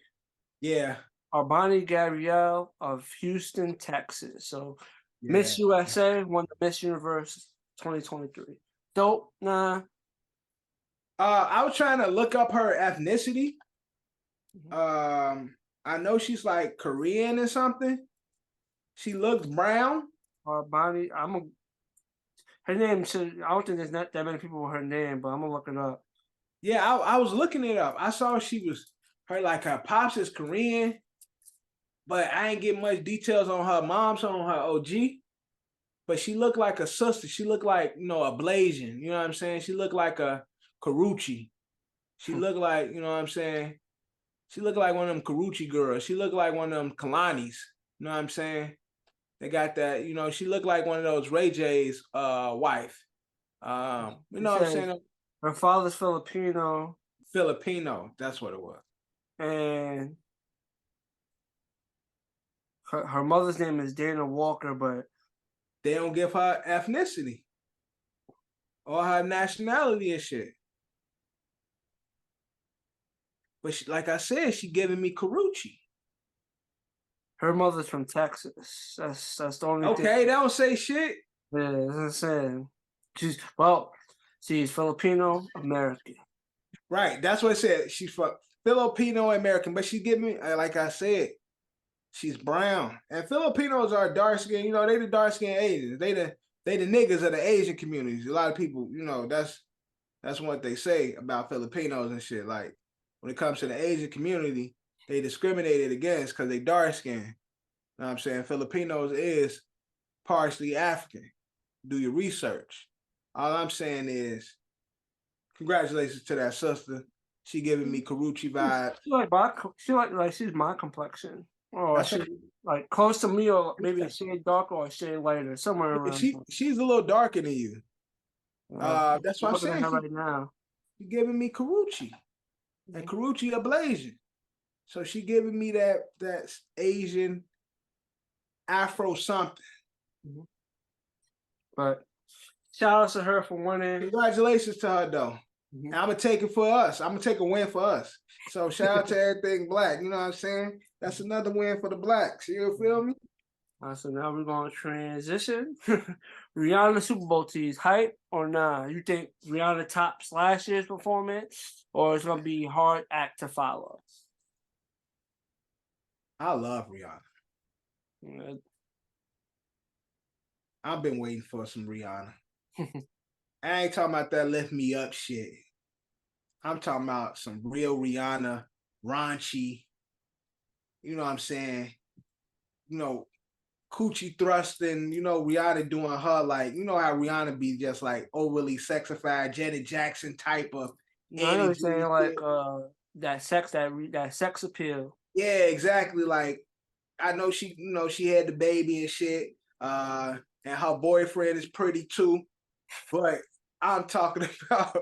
Yeah. Arbani Gabrielle of Houston, Texas. So Miss USA won the Miss Universe 2023. Dope, nah. I was trying to look up her ethnicity. I know she's like Korean or something. She looks brown. Arbani, her name. I don't think there's not that many people with her name, but I'm gonna look it up. Yeah, I was looking it up. I saw her pops is Korean, but I ain't get much details on her mom's on her OG. But she looked like a sister. She looked like, a Blasian. You know what I'm saying? She looked like a Karuchi. She looked like, you know what I'm saying? She looked like one of them Karuchi girls. She looked like one of them Kalanis. You know what I'm saying? They got that, she looked like one of those Ray J's wife. You know what I'm saying? Her father's Filipino. Filipino, that's what it was. And her mother's name is Dana Walker, but they don't give her ethnicity or her nationality and shit. But like I said, she giving me Karuchi. Her mother's from Texas. That's the only thing. Okay, they don't say shit. Yeah, that's what I'm saying. She's Filipino American. Right, that's what it said. She's Filipino American, but she give me, like I said, she's brown. And Filipinos are dark skinned. They the dark skinned Asians. They the niggas of the Asian communities. A lot of people, that's what they say about Filipinos and shit. Like, when it comes to the Asian community, they discriminated against because they dark skinned. You know what I'm saying? Filipinos is partially African. Do your research. All I'm saying is, congratulations to that sister. She giving me Karuchi vibes. She's my complexion. Or she's like close to me, or maybe a shade darker or a shade lighter, somewhere around. She's a little darker than you. That's what I'm saying. Right now, she giving me Karuchi. And Karuchi a Blasian. So she giving me that Asian Afro something. But Shout out to her for winning. Congratulations to her though. And I'm gonna take it for us. I'm gonna take a win for us. So shout out to everything black. You know what I'm saying? That's another win for the blacks. You feel me? So now we're gonna transition. Rihanna Super Bowl tease, hype or nah? You think Rihanna tops last year's performance, or it's gonna be hard act to follow? I love Rihanna. I've been waiting for some Rihanna. I ain't talking about that lift me up shit. I'm talking about some real Rihanna, raunchy. You know what I'm saying? You know, coochie thrusting, you know, Rihanna doing her like, you know how Rihanna be just like overly sexified, Janet Jackson type of energy. I know you're saying like that sex appeal. Yeah, exactly. Like I know she, you know, she had the baby and shit. And her boyfriend is pretty too. But I'm talking about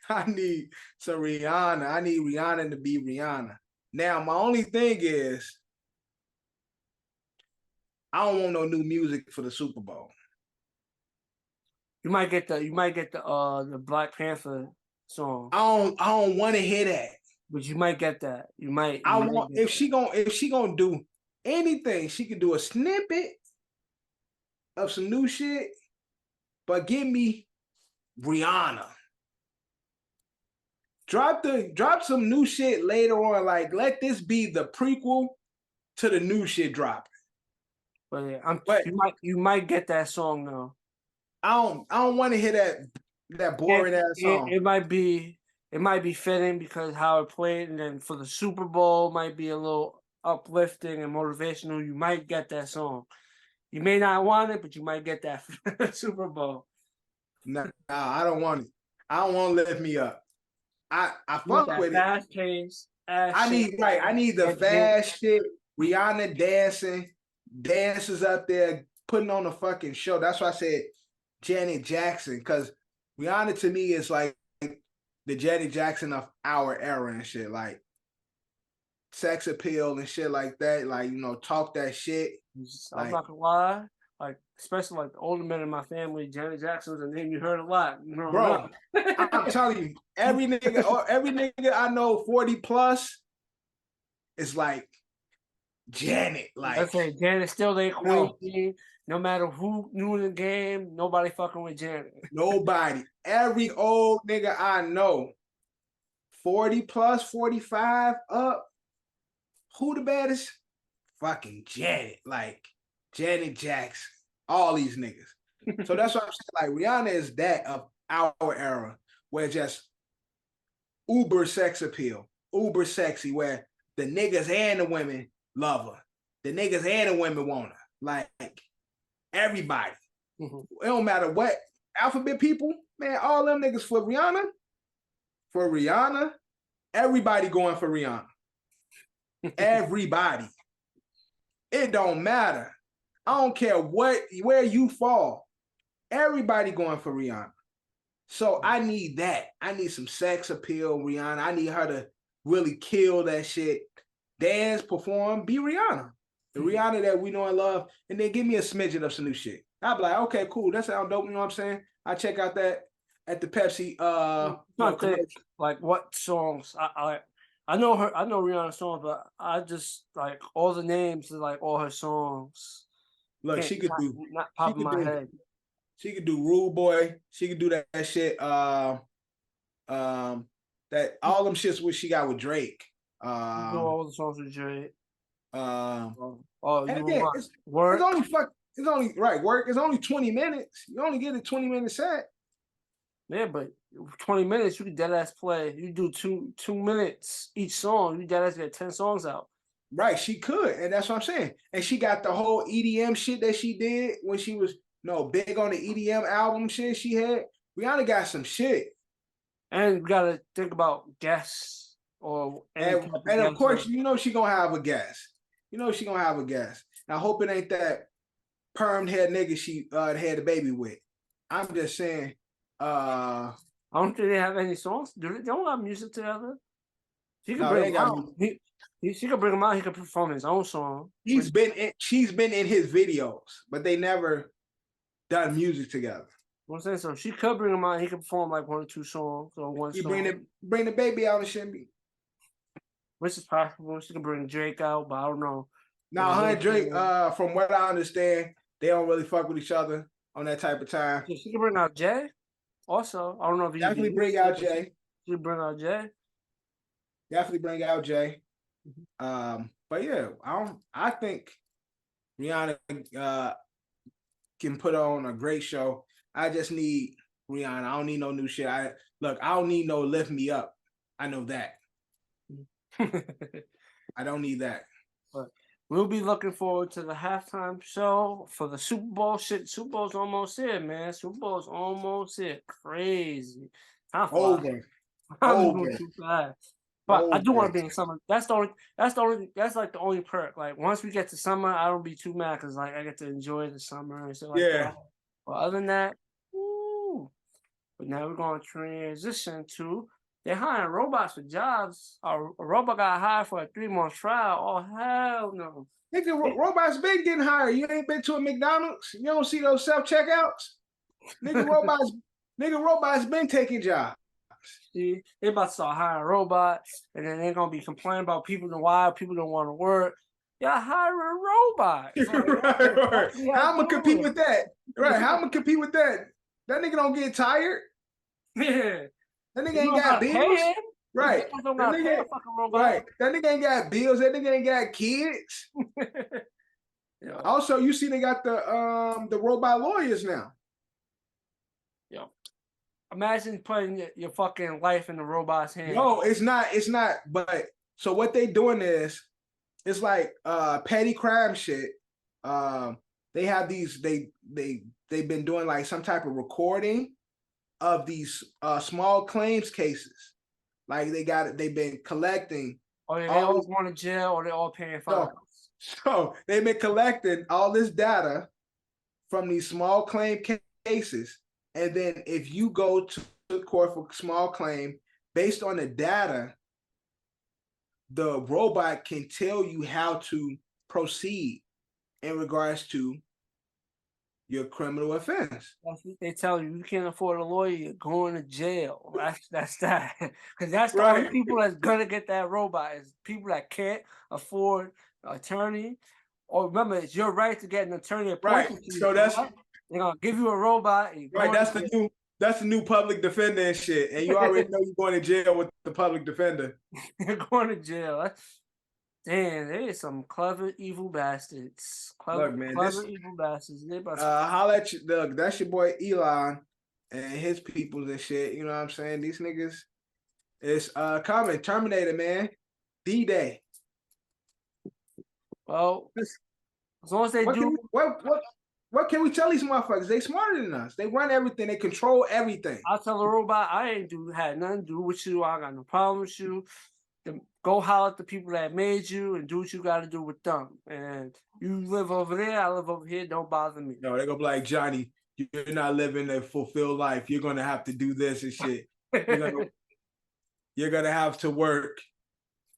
I need some Rihanna. I need Rihanna to be Rihanna. Now, my only thing is I don't want no new music for the Super Bowl. You might get the Black Panther song. I don't want to hear that. But you might get that. You might. If she gonna do anything, she could do a snippet of some new shit, but give me Rihanna. Drop some new shit later on. Like let this be the prequel to the new shit dropping. But yeah, you might get that song though. I don't want to hear that boring ass song. It might be fitting because how it played, and then for the Super Bowl might be a little uplifting and motivational. You might get that song. You may not want it, but you might get that for the Super Bowl. Nah, I don't want it. I don't want to lift me up. I fuck with fast pace. I need the fast shit. Rihanna dances up there, putting on a fucking show. That's why I said Janet Jackson, because Rihanna to me is like the Janet Jackson of our era and shit, like sex appeal and shit like that. Like, you know, talk that shit. I'm not gonna lie, like especially like the older men in my family, Janet Jackson was a name you heard a lot. Bro, I'm telling you, every nigga I know 40 plus is like Janet. Like I say Janet's still their queen. No matter who knew in the game, nobody fucking with Janet. Nobody. Every old nigga I know, 40 plus, 45 up, who the baddest? Fucking Janet. Like Janet Jackson. All these niggas. So that's what I'm saying. Like Rihanna is that of our era, where just uber sex appeal, uber sexy, where the niggas and the women love her. The niggas and the women want her. Like everybody. It don't matter what alphabet people, man, all them niggas for Rihanna. For Rihanna, everybody going for Rihanna. Everybody. It don't matter. I don't care where you fall. Everybody going for Rihanna. So I need that. I need some sex appeal, Rihanna. I need her to really kill that shit. Dance, perform, be Rihanna. The Rihanna that we know and love. And then give me a smidgen of some new shit. I'll be like, okay, cool. That sounds dope. You know what I'm saying? I check out that at the Pepsi. Like what songs? I know Rihanna's songs, but I just like all the names of like all her songs. Look, she could do not pop in my head. She could do Rude Boy. She could do that shit. That all them shits what she got with Drake. Do all the songs with Drake. Work. It's only 20 minutes. You only get a 20-minute set. Yeah, but 20 minutes, you can dead ass play. You do two minutes each song. You dead ass get 10 songs out. Right, she could, and that's what I'm saying. And she got the whole EDM shit that she did when she was big on the EDM album shit she had. Rihanna got some shit. And we gotta think about guests and of course, you know she gonna have a guest. I hope it ain't that permed hair nigga she had a baby with. I'm just saying. I don't think they have any songs. They don't have music together. She can bring him out. She could bring him out. He could perform his own song. She's been in his videos, but they never done music together. I'm saying so. She could bring him out. He could perform like 1 or 2 songs or one You song. bring the baby out and shit. Which is possible. She can bring Drake out, but I don't know. Now, her and Drake, from what I understand, they don't really fuck with each other on that type of time. Yeah, she can bring out Jay. Also, I don't know if he definitely bring out Jay. She can bring out Jay. Definitely bring out Jay. But yeah, I think Rihanna can put on a great show. I just need Rihanna. I don't need no new shit. I don't need no lift me up. I know that. I don't need that. But we'll be looking forward to the halftime show for the Super Bowl. Shit, Super Bowl's almost here, man. Super Bowl's almost here. Crazy. Over. I'm going too fast. But I do want to be in summer. That's like the only perk. Like once we get to summer, I don't be too mad because like I get to enjoy the summer and shit like that. But other than that, woo. But now we're gonna transition to they're hiring robots for jobs. A robot got hired for a 3-month trial. Oh hell no. Nigga, robots been getting hired. You ain't been to a McDonald's? You don't see those self-checkouts? Nigga, robots been taking jobs. See, they about to start hiring robots, and then they're gonna be complaining about people and why people don't want to work. Y'all hiring robots. Like, right. How I'm gonna compete with that? Right. How I'm gonna compete with that? That nigga don't get tired. Yeah. That nigga ain't got bills. Right. That nigga ain't got bills. That nigga ain't got kids. Also, you see they got the robot lawyers now. Yo. Imagine putting your fucking life in the robot's hands. No, it's not. But so what they doing is, it's like petty crime shit. They have these. They've been doing like some type of recording of these small claims cases. Like they've been collecting. Or they all going to jail, or they all paying fines. So they've been collecting all this data from these small claim cases. And then if you go to court for small claim, based on the data, the robot can tell you how to proceed in regards to your criminal offense. That's what they tell you. You can't afford a lawyer, you're going to jail. That's that. Because that's the only people that's gonna get that robot is people that can't afford an attorney. Or remember, it's your right to get an attorney appointed to you. So that's they're gonna give you a robot. Right, that's the new public defender and shit. And you already know you're going to jail with the public defender. You're going to jail. Damn, there is some clever evil bastards. Clever evil bastards. Holla at you. Look, that's your boy Elon and his peoples and shit. You know what I'm saying? These niggas is coming. Terminator, man. D-Day. Well, as long as they do. What can we tell these motherfuckers? They smarter than us. They run everything. They control everything. I'll tell the robot, I had nothing to do with you. I got no problem with you. Go holler at the people that made you and do what you got to do with them. And you live over there, I live over here. Don't bother me. No, they're going to be like, Johnny, you're not living a fulfilled life. You're going to have to do this and shit. You're gonna have to work.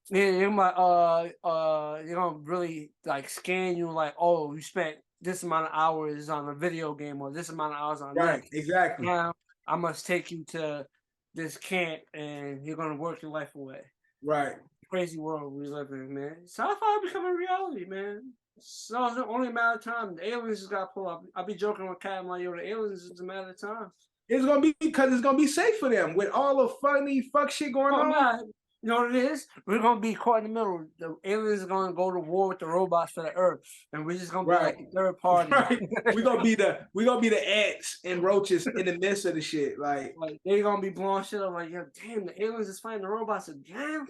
Yeah, you're gonna really like scan you like, oh, you spent this amount of hours on a video game or this amount of hours on right, that. Exactly. Now I must take you to this camp and you're gonna work your life away. Right. Crazy world we live in, man. Sci-fi becoming reality, man. So it's only a matter of time. The aliens just got pulled up. I'll be joking with Cat. I'm like, yo, the aliens is a matter of time. It's gonna be because it's gonna be safe for them with all the funny fuck shit going on. Nah, you know what it is? We're gonna be caught in the middle. The aliens are gonna go to war with the robots for the Earth, and we're just gonna be like the third party. Right. we're gonna be the ants and roaches in the midst of the shit. Like they're gonna be blowing shit up. Like, yo, damn, the aliens is fighting the robots again.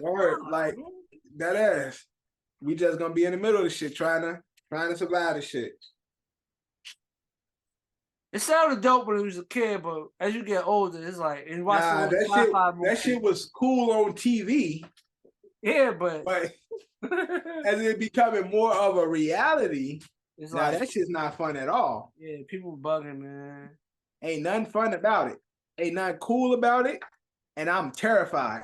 Like that ass. We just gonna be in the middle of the shit, trying to survive the shit. It sounded dope when he was a kid, but as you get older, it's like and watch that shit was cool on TV. Yeah, but as it becoming more of a reality, it's now that shit's not fun at all. Yeah, people bugging, man. Ain't nothing fun about it. Ain't nothing cool about it, and I'm terrified.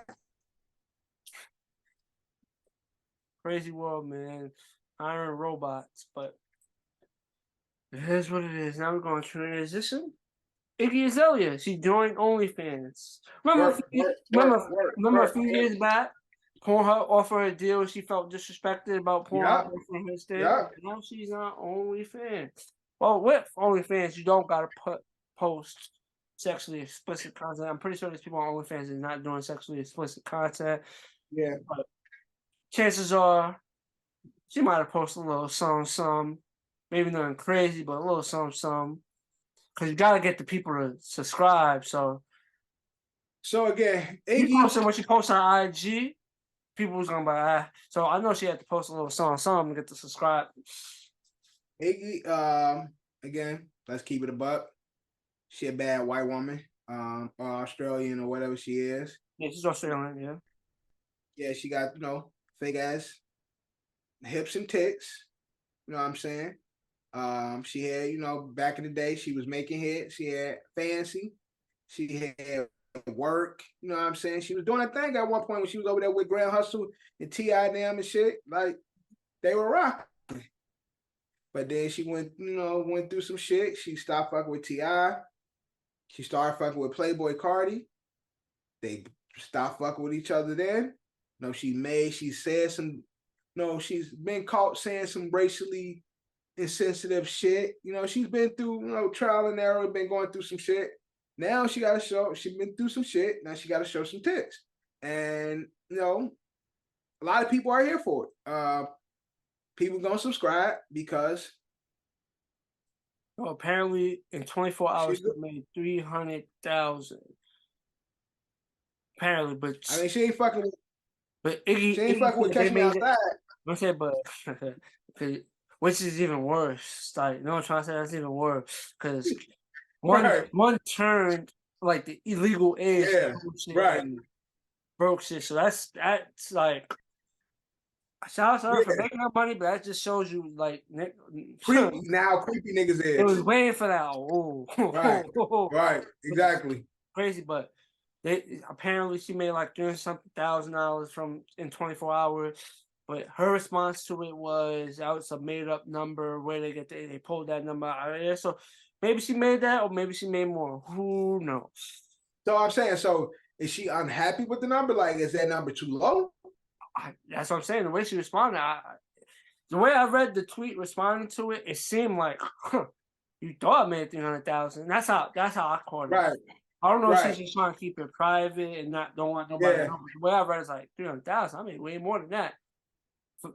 Crazy world, man. Iron robots, but it is what it is. Now we're going to transition Iggy Azelia, she joined OnlyFans. Remember, a few years back, Pornhub offered her a deal. She felt disrespected about Pornhub offering her stake. Now she's on OnlyFans. Well, with OnlyFans, you don't gotta post sexually explicit content. I'm pretty sure there's people on OnlyFans that are not doing sexually explicit content. Yeah. But chances are, she might have posted a little some, maybe nothing crazy, but a little some. Because you gotta get the people to subscribe. So again, Iggy, when she posts on IG, people was gonna buy. So I know she had to post a little some to get to subscribe. Iggy, again, let's keep it a buck. She a bad white woman, or Australian or whatever she is. Yeah, she's Australian. Yeah. Yeah, she got fake ass hips and tits. You know what I'm saying? She had, back in the day, she was making hits. She had fancy. She had work. You know what I'm saying? She was doing a thing at one point when she was over there with Grand Hustle and T.I. and them and shit. Like, they were rocking. But then she went through some shit. She stopped fucking with T.I. She started fucking with Playboy Cardi. They stopped fucking with each other then. She's been caught saying some racially insensitive shit. She's been through, trial and error, been going through some shit. Now she's been through some shit. Now she got to show some tits. And, a lot of people are here for it. People going to subscribe because. Well, apparently in 24 hours, she made 300,000. Apparently, but. I mean, she ain't fucking with. But Iggy. She ain't fucking with Catch Me Outside. Okay, but. Which is even worse. Like, you know what I'm trying to say? That's even worse. Because one turned like the illegal age. Yeah, right. Broke shit. So that's like, shout out to her for making her money, but that just shows you like creepy niggas is. It was waiting for that. Right, exactly. Crazy, but apparently she made like $300,000 in 24 hours. But her response to it was, it's a made up number. Where they pulled that number out of there. So maybe she made that, or maybe she made more. Who knows? So I'm saying, is she unhappy with the number? Like, is that number too low? That's what I'm saying. The way she responded, the way I read the tweet responding to it, it seemed like, you thought I made 300,000. That's how I caught it. Right. I don't know if she's just trying to keep it private and don't want nobody to know. The way I read it is like 300,000. I made way more than that.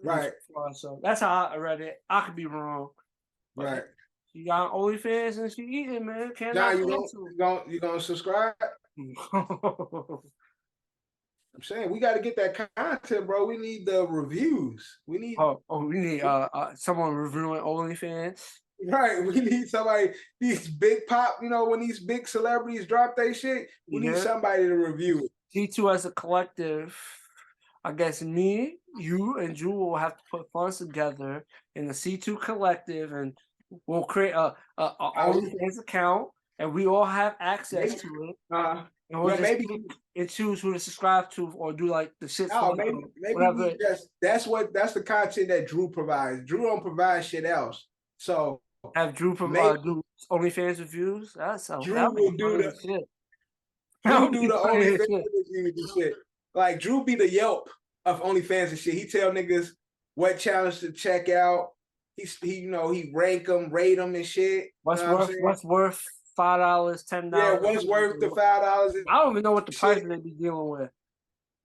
Right. So that's how I read it. I could be wrong. Right. She got OnlyFans and she eating, man. John, you gonna subscribe? I'm saying we got to get that content, bro. We need the reviews. We need. We need someone reviewing OnlyFans. Right. We need somebody. These big pop, when these big celebrities drop their shit, we need somebody to review it. C2 as a collective. I guess me, you, and Drew will have to put funds together in the C2 collective, and we'll create a OnlyFans account, and we all have access to it. And we'll and choose who to subscribe to, or do like the shit. Maybe that's the content that Drew provides. Drew don't provide shit else. So have Drew provide do OnlyFans reviews. Drew will do the shit. Drew do the OnlyFans reviews and shit. Like, Drew be the Yelp of OnlyFans and shit. He tell niggas what challenge to check out. He rank them, rate them and shit. What's worth $5, $10? Yeah, what's worth the $5? I don't even know what the price they be dealing with.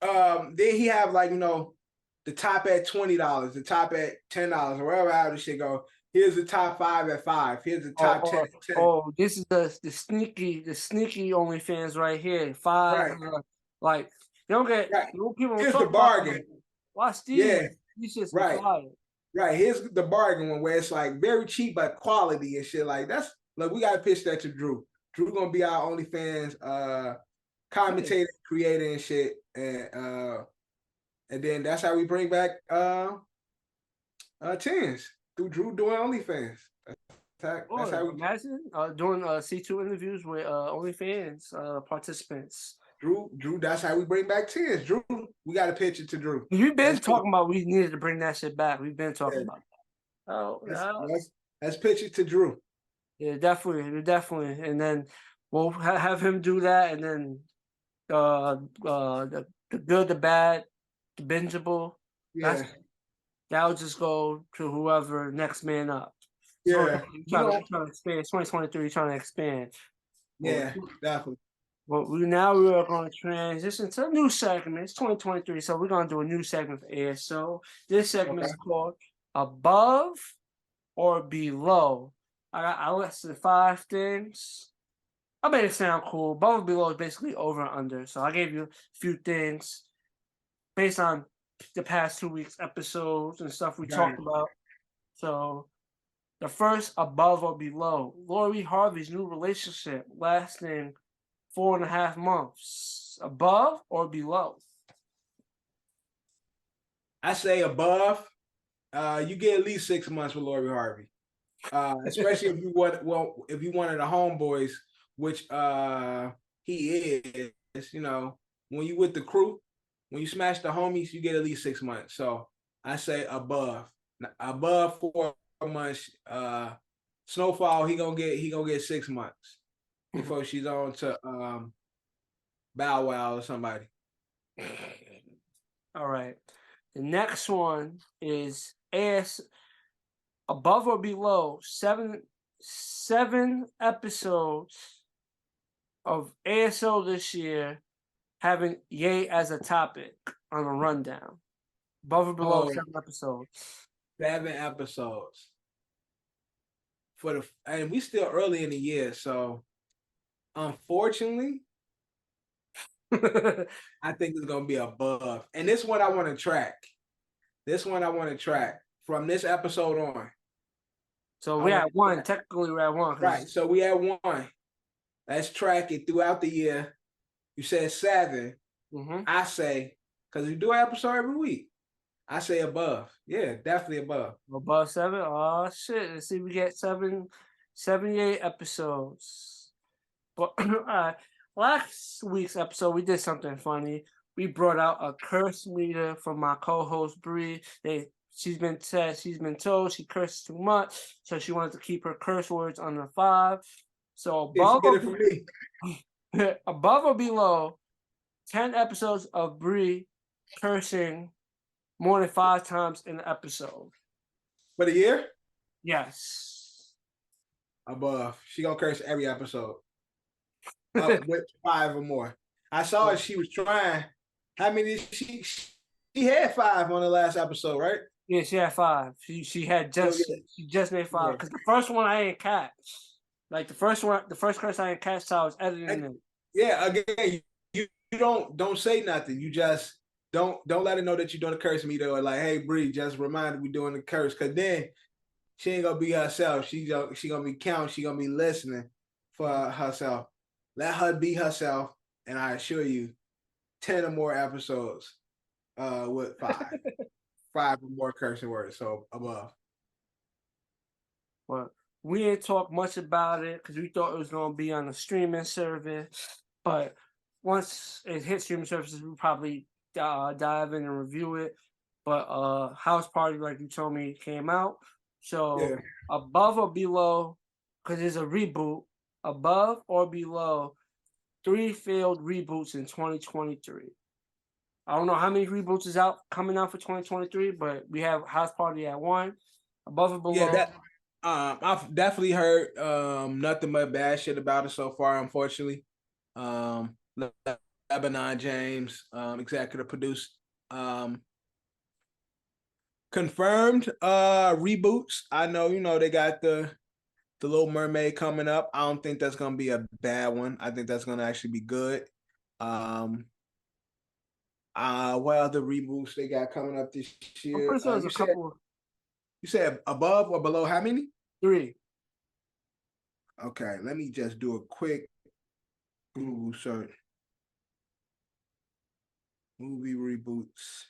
Then he have like, the top at $20, the top at $10, or wherever how this shit go. Here's the top 5 at $5. Here's the top 10 at 10. Oh, this is the sneaky OnlyFans right here. 5 like. You don't get people. Here's the bargain. Watch these. Yeah, these just right. Here's the bargain one where it's like very cheap but quality and shit. Like look, we gotta pitch that to Drew. Drew gonna be our OnlyFans commentator, creator, and shit. And then that's how we bring back tens through Drew doing OnlyFans. That's how we imagine doing C2 interviews with OnlyFans participants. Drew, that's how we bring back tens. Drew, we got to pitch it to Drew. We've been talking about we needed to bring that shit back. We've been talking about that. Let's pitch it to Drew. Yeah, definitely. And then we'll have him do that, and then the good, the bad, the bingeable. Yeah, That'll just go to whoever next man up. So yeah. trying to expand. 2023, trying to expand. Yeah, definitely. But we are going to transition to a new segment. It's 2023, so we're going to do a new segment for ASO. This segment is called Above or Below. I listed 5 things. I made it sound cool. Above or below is basically over and under. So I gave you a few things based on the past 2 weeks episodes and stuff we talked about. So the first, above or below, Lori Harvey's new relationship lasting 4.5 months. Above or below? I say above. You get at least 6 months with Lori Harvey. Especially if you if you one of the homeboys, which he is, when you with the crew, when you smash the homies, you get at least 6 months. So I say above 4 months. Snowfall, he gonna get 6 months before she's on to Bow Wow or somebody. All right. The next one is above or below 7 episodes of ASO this year having Ye as a topic on a rundown. Above or below 7 episodes. 7 episodes. And we still early in the year, so unfortunately, I think it's gonna be above. And this one I want to track. From this episode on. So we're at 1. Technically, we're at 1. Right. So we at 1. Let's track it throughout the year. You said 7. Mm-hmm. I say, because we do an episode every week. I say above. Yeah, definitely above. Above 7? Oh shit. Let's see, we get 78 episodes. But last week's episode, we did something funny. We brought out a curse meter from my co-host Bree. She's been told she cursed too much, so she wanted to keep her curse words under 5. So above or below 10 episodes of Bree cursing more than 5 times in the episode. For the year? Yes. Above. She gonna curse every episode. Up with 5 or more. I saw she was trying. How many she had 5 on the last episode, right? Yeah, she had 5. She just made 5. Because the first one I ain't catch. Like the first curse I ain't catch, so I was editing it. Yeah, again, you don't say nothing. You just don't let her know that you're doing the curse meter, or like, hey Bree, just remind her we doing the curse, because then she ain't gonna be herself. She gonna be counting. She gonna be listening for herself. Let her be herself, and I assure you, 10 or more episodes with 5. 5 or more cursing words, so above. But we didn't talk much about it because we thought it was gonna be on a streaming service. But once it hits streaming services, we'll probably dive in and review it. But House Party, like you told me, came out. So above or below, because it's a reboot, above or below 3 failed reboots in 2023. I don't know how many reboots is coming out for 2023, but we have House Party at 1. Above or below. Yeah, I've definitely heard nothing but bad shit about it so far, unfortunately. Lebanon James, executive produced. Confirmed reboots. I know, they got the Little Mermaid coming up. I don't think that's gonna be a bad one. I think that's gonna actually be good. What other reboots they got coming up this year? You said above or below how many? 3. Okay, let me just do a quick Google search. Movie reboots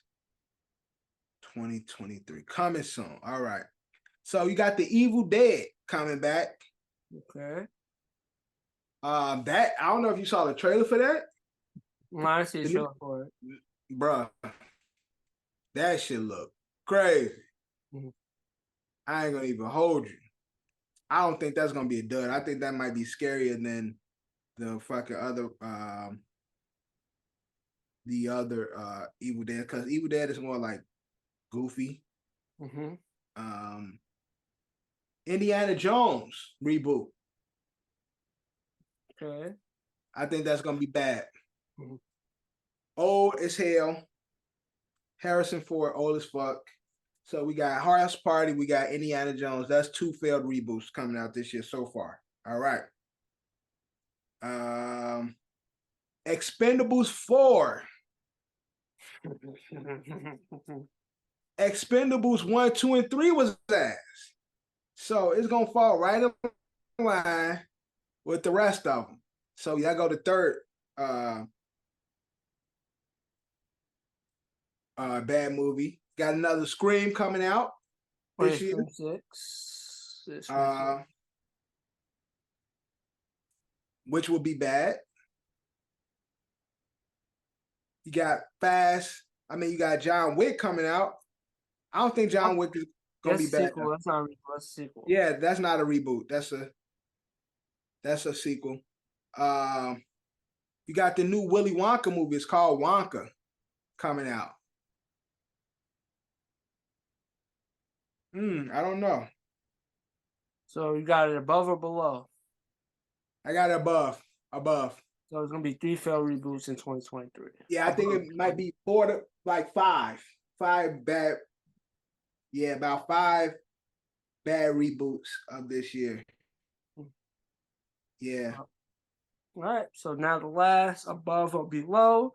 2023. Coming soon. All right. So you got The Evil Dead coming back. Okay. That, I don't know if you saw the trailer for that. I see a trailer for it. Bruh. That shit look crazy. Mm-hmm. I ain't gonna even hold you. I don't think that's gonna be a dud. I think that might be scarier than the fucking other the other Evil Dead, because Evil Dead is more like goofy. Mm-hmm. Indiana Jones reboot. Okay. I think that's gonna be bad. Mm-hmm. Old as hell. Harrison Ford, old as fuck. So we got House Party, we got Indiana Jones. That's 2 failed reboots coming out this year so far. All right. Expendables 4. Expendables 1, 2, and 3 was ass. So it's gonna fall right in line with the rest of them. So y'all go to third bad movie. Got another Scream coming out this year. 26. Which will be bad. You got you got John Wick coming out. I don't think John Wick is gonna be bad. Sequel. That's not a reboot. That's a sequel. Yeah, that's not a reboot. That's a sequel. You got the new Willy Wonka movie. It's called Wonka coming out. I don't know. So you got it above or below? I got it above. So it's gonna be 3 failed reboots in 2023. Yeah, I think it might be 4 to 5. 5 bad. Yeah, about 5 bad reboots of this year. Yeah. All right. So now the last, above or below,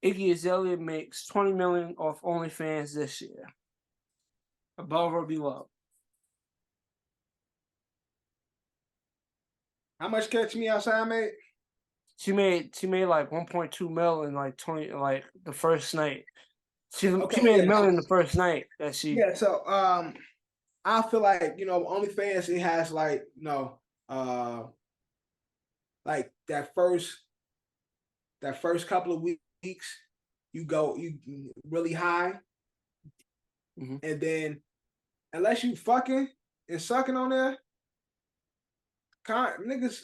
Iggy Azelia makes $20 million off OnlyFans this year. Above or below? How much Catch Me Outside made? She made like 1.2 million like the first night. She made $1 million the first night that she. Yeah. So I feel like OnlyFans, it has like like that first couple of weeks you really high, and then unless you fucking and sucking on there, niggas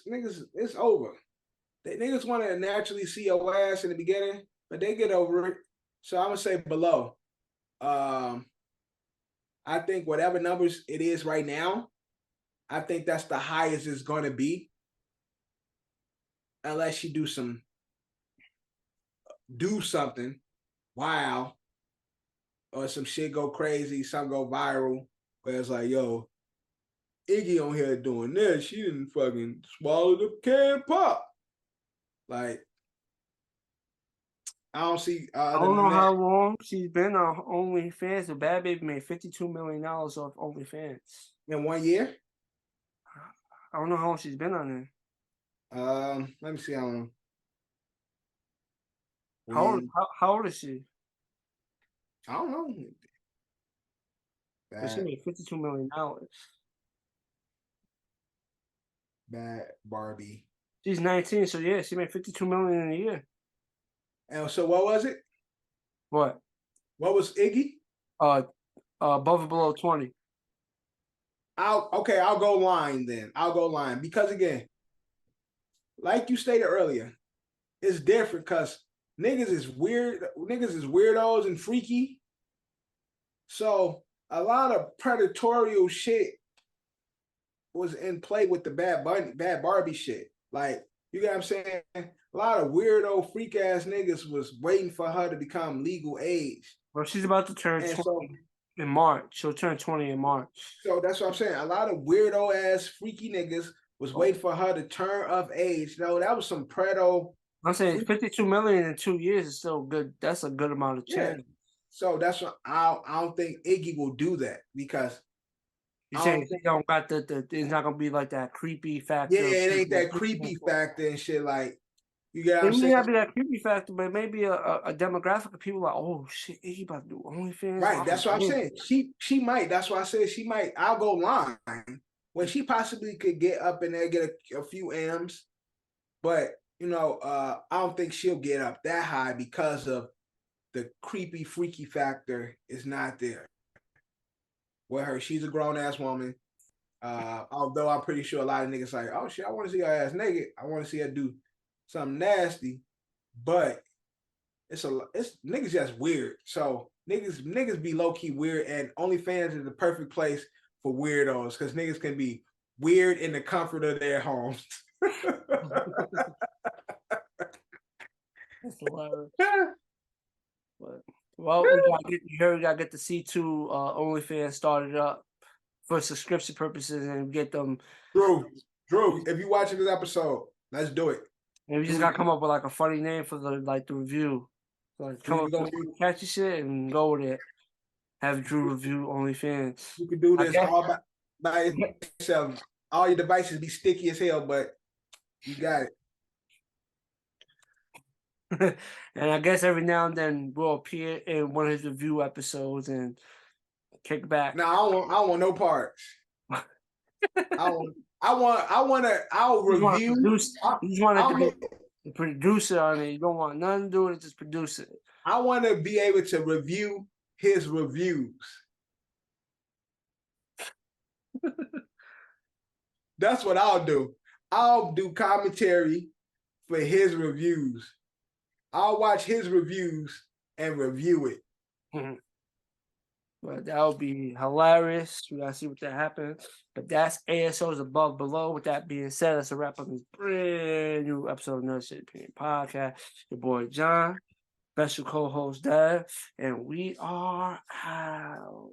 it's over. Niggas want to naturally see your ass in the beginning, but they get over it. So I'm gonna say below. I think whatever numbers it is right now, I think that's the highest it's gonna be, unless you do something, wow, or some shit go crazy, something go viral, where it's like, yo, Iggy on here doing this, she didn't fucking swallow the can pop. Like, I don't see. I don't know how long she's been on OnlyFans. The Bad Baby made $52 million off OnlyFans in 1 year. I don't know how long she's been on there. Let me see. I don't know. How old is she? I don't know. She made $52 million. Bad Barbie. She's 19, so yeah, she made $52 million in a year. And so what was it? What? What was Iggy? Above or below 20. I'll go line then. I'll go line because again, like you stated earlier, it's different because niggas is weird. Niggas is weirdos and freaky. So a lot of predatorial shit was in play with the Bad Barbie shit. Like, you get what I'm saying? A lot of weirdo freak ass niggas was waiting for her to become legal age. Well, she's about to turn 20 in March. She'll turn 20 in March. So that's what I'm saying. A lot of weirdo ass freaky niggas was waiting for her to turn of age. No, that was some predo. I'm saying 52 million in 2 years is still good. That's a good amount of change. Yeah. So that's what I don't think Iggy will do that because you're saying they don't got it's not gonna be like that creepy factor. Yeah, it ain't that creepy factor and shit. Like, you get what I'm saying? It may not be that creepy factor, but maybe a demographic of people like, oh shit, Iggy about to do OnlyFans. Right, that's what I'm saying. She might. That's why I said she might. I'll go line when she possibly could get up in there, get a few M's, but I don't think she'll get up that high because of the creepy, freaky factor is not there. With her, she's a grown ass woman. Although I'm pretty sure a lot of niggas like, oh shit, I want to see her ass naked. I want to see her do something nasty, but it's niggas just weird. So niggas be low key weird, and OnlyFans is the perfect place for weirdos because niggas can be weird in the comfort of their homes. That's hilarious. But, well, we gotta get the C2 OnlyFans started up for subscription purposes and get them. Drew, if you're watching this episode, let's do it. And we just gotta come up with like a funny name for the review. Like come up with catchy shit and go with it. Have Drew review OnlyFans. You can do this all by yourself. All your devices be sticky as hell, but you got it. And I guess every now and then we'll appear in one of his review episodes and kick back. No, I don't want no parts. I'll review. You just want to be the producer on it. You don't want nothing to do with it, just produce it. I want to be able to review his reviews. That's what I'll do. I'll do commentary for his reviews. I'll watch his reviews and review it. But that would be hilarious. We gotta see what that happens. But that's ASO's Above Below. With that being said, that's a wrap on this brand new episode of Another Shit Opinion Podcast. Your boy John, special co-host Dev, and we are out.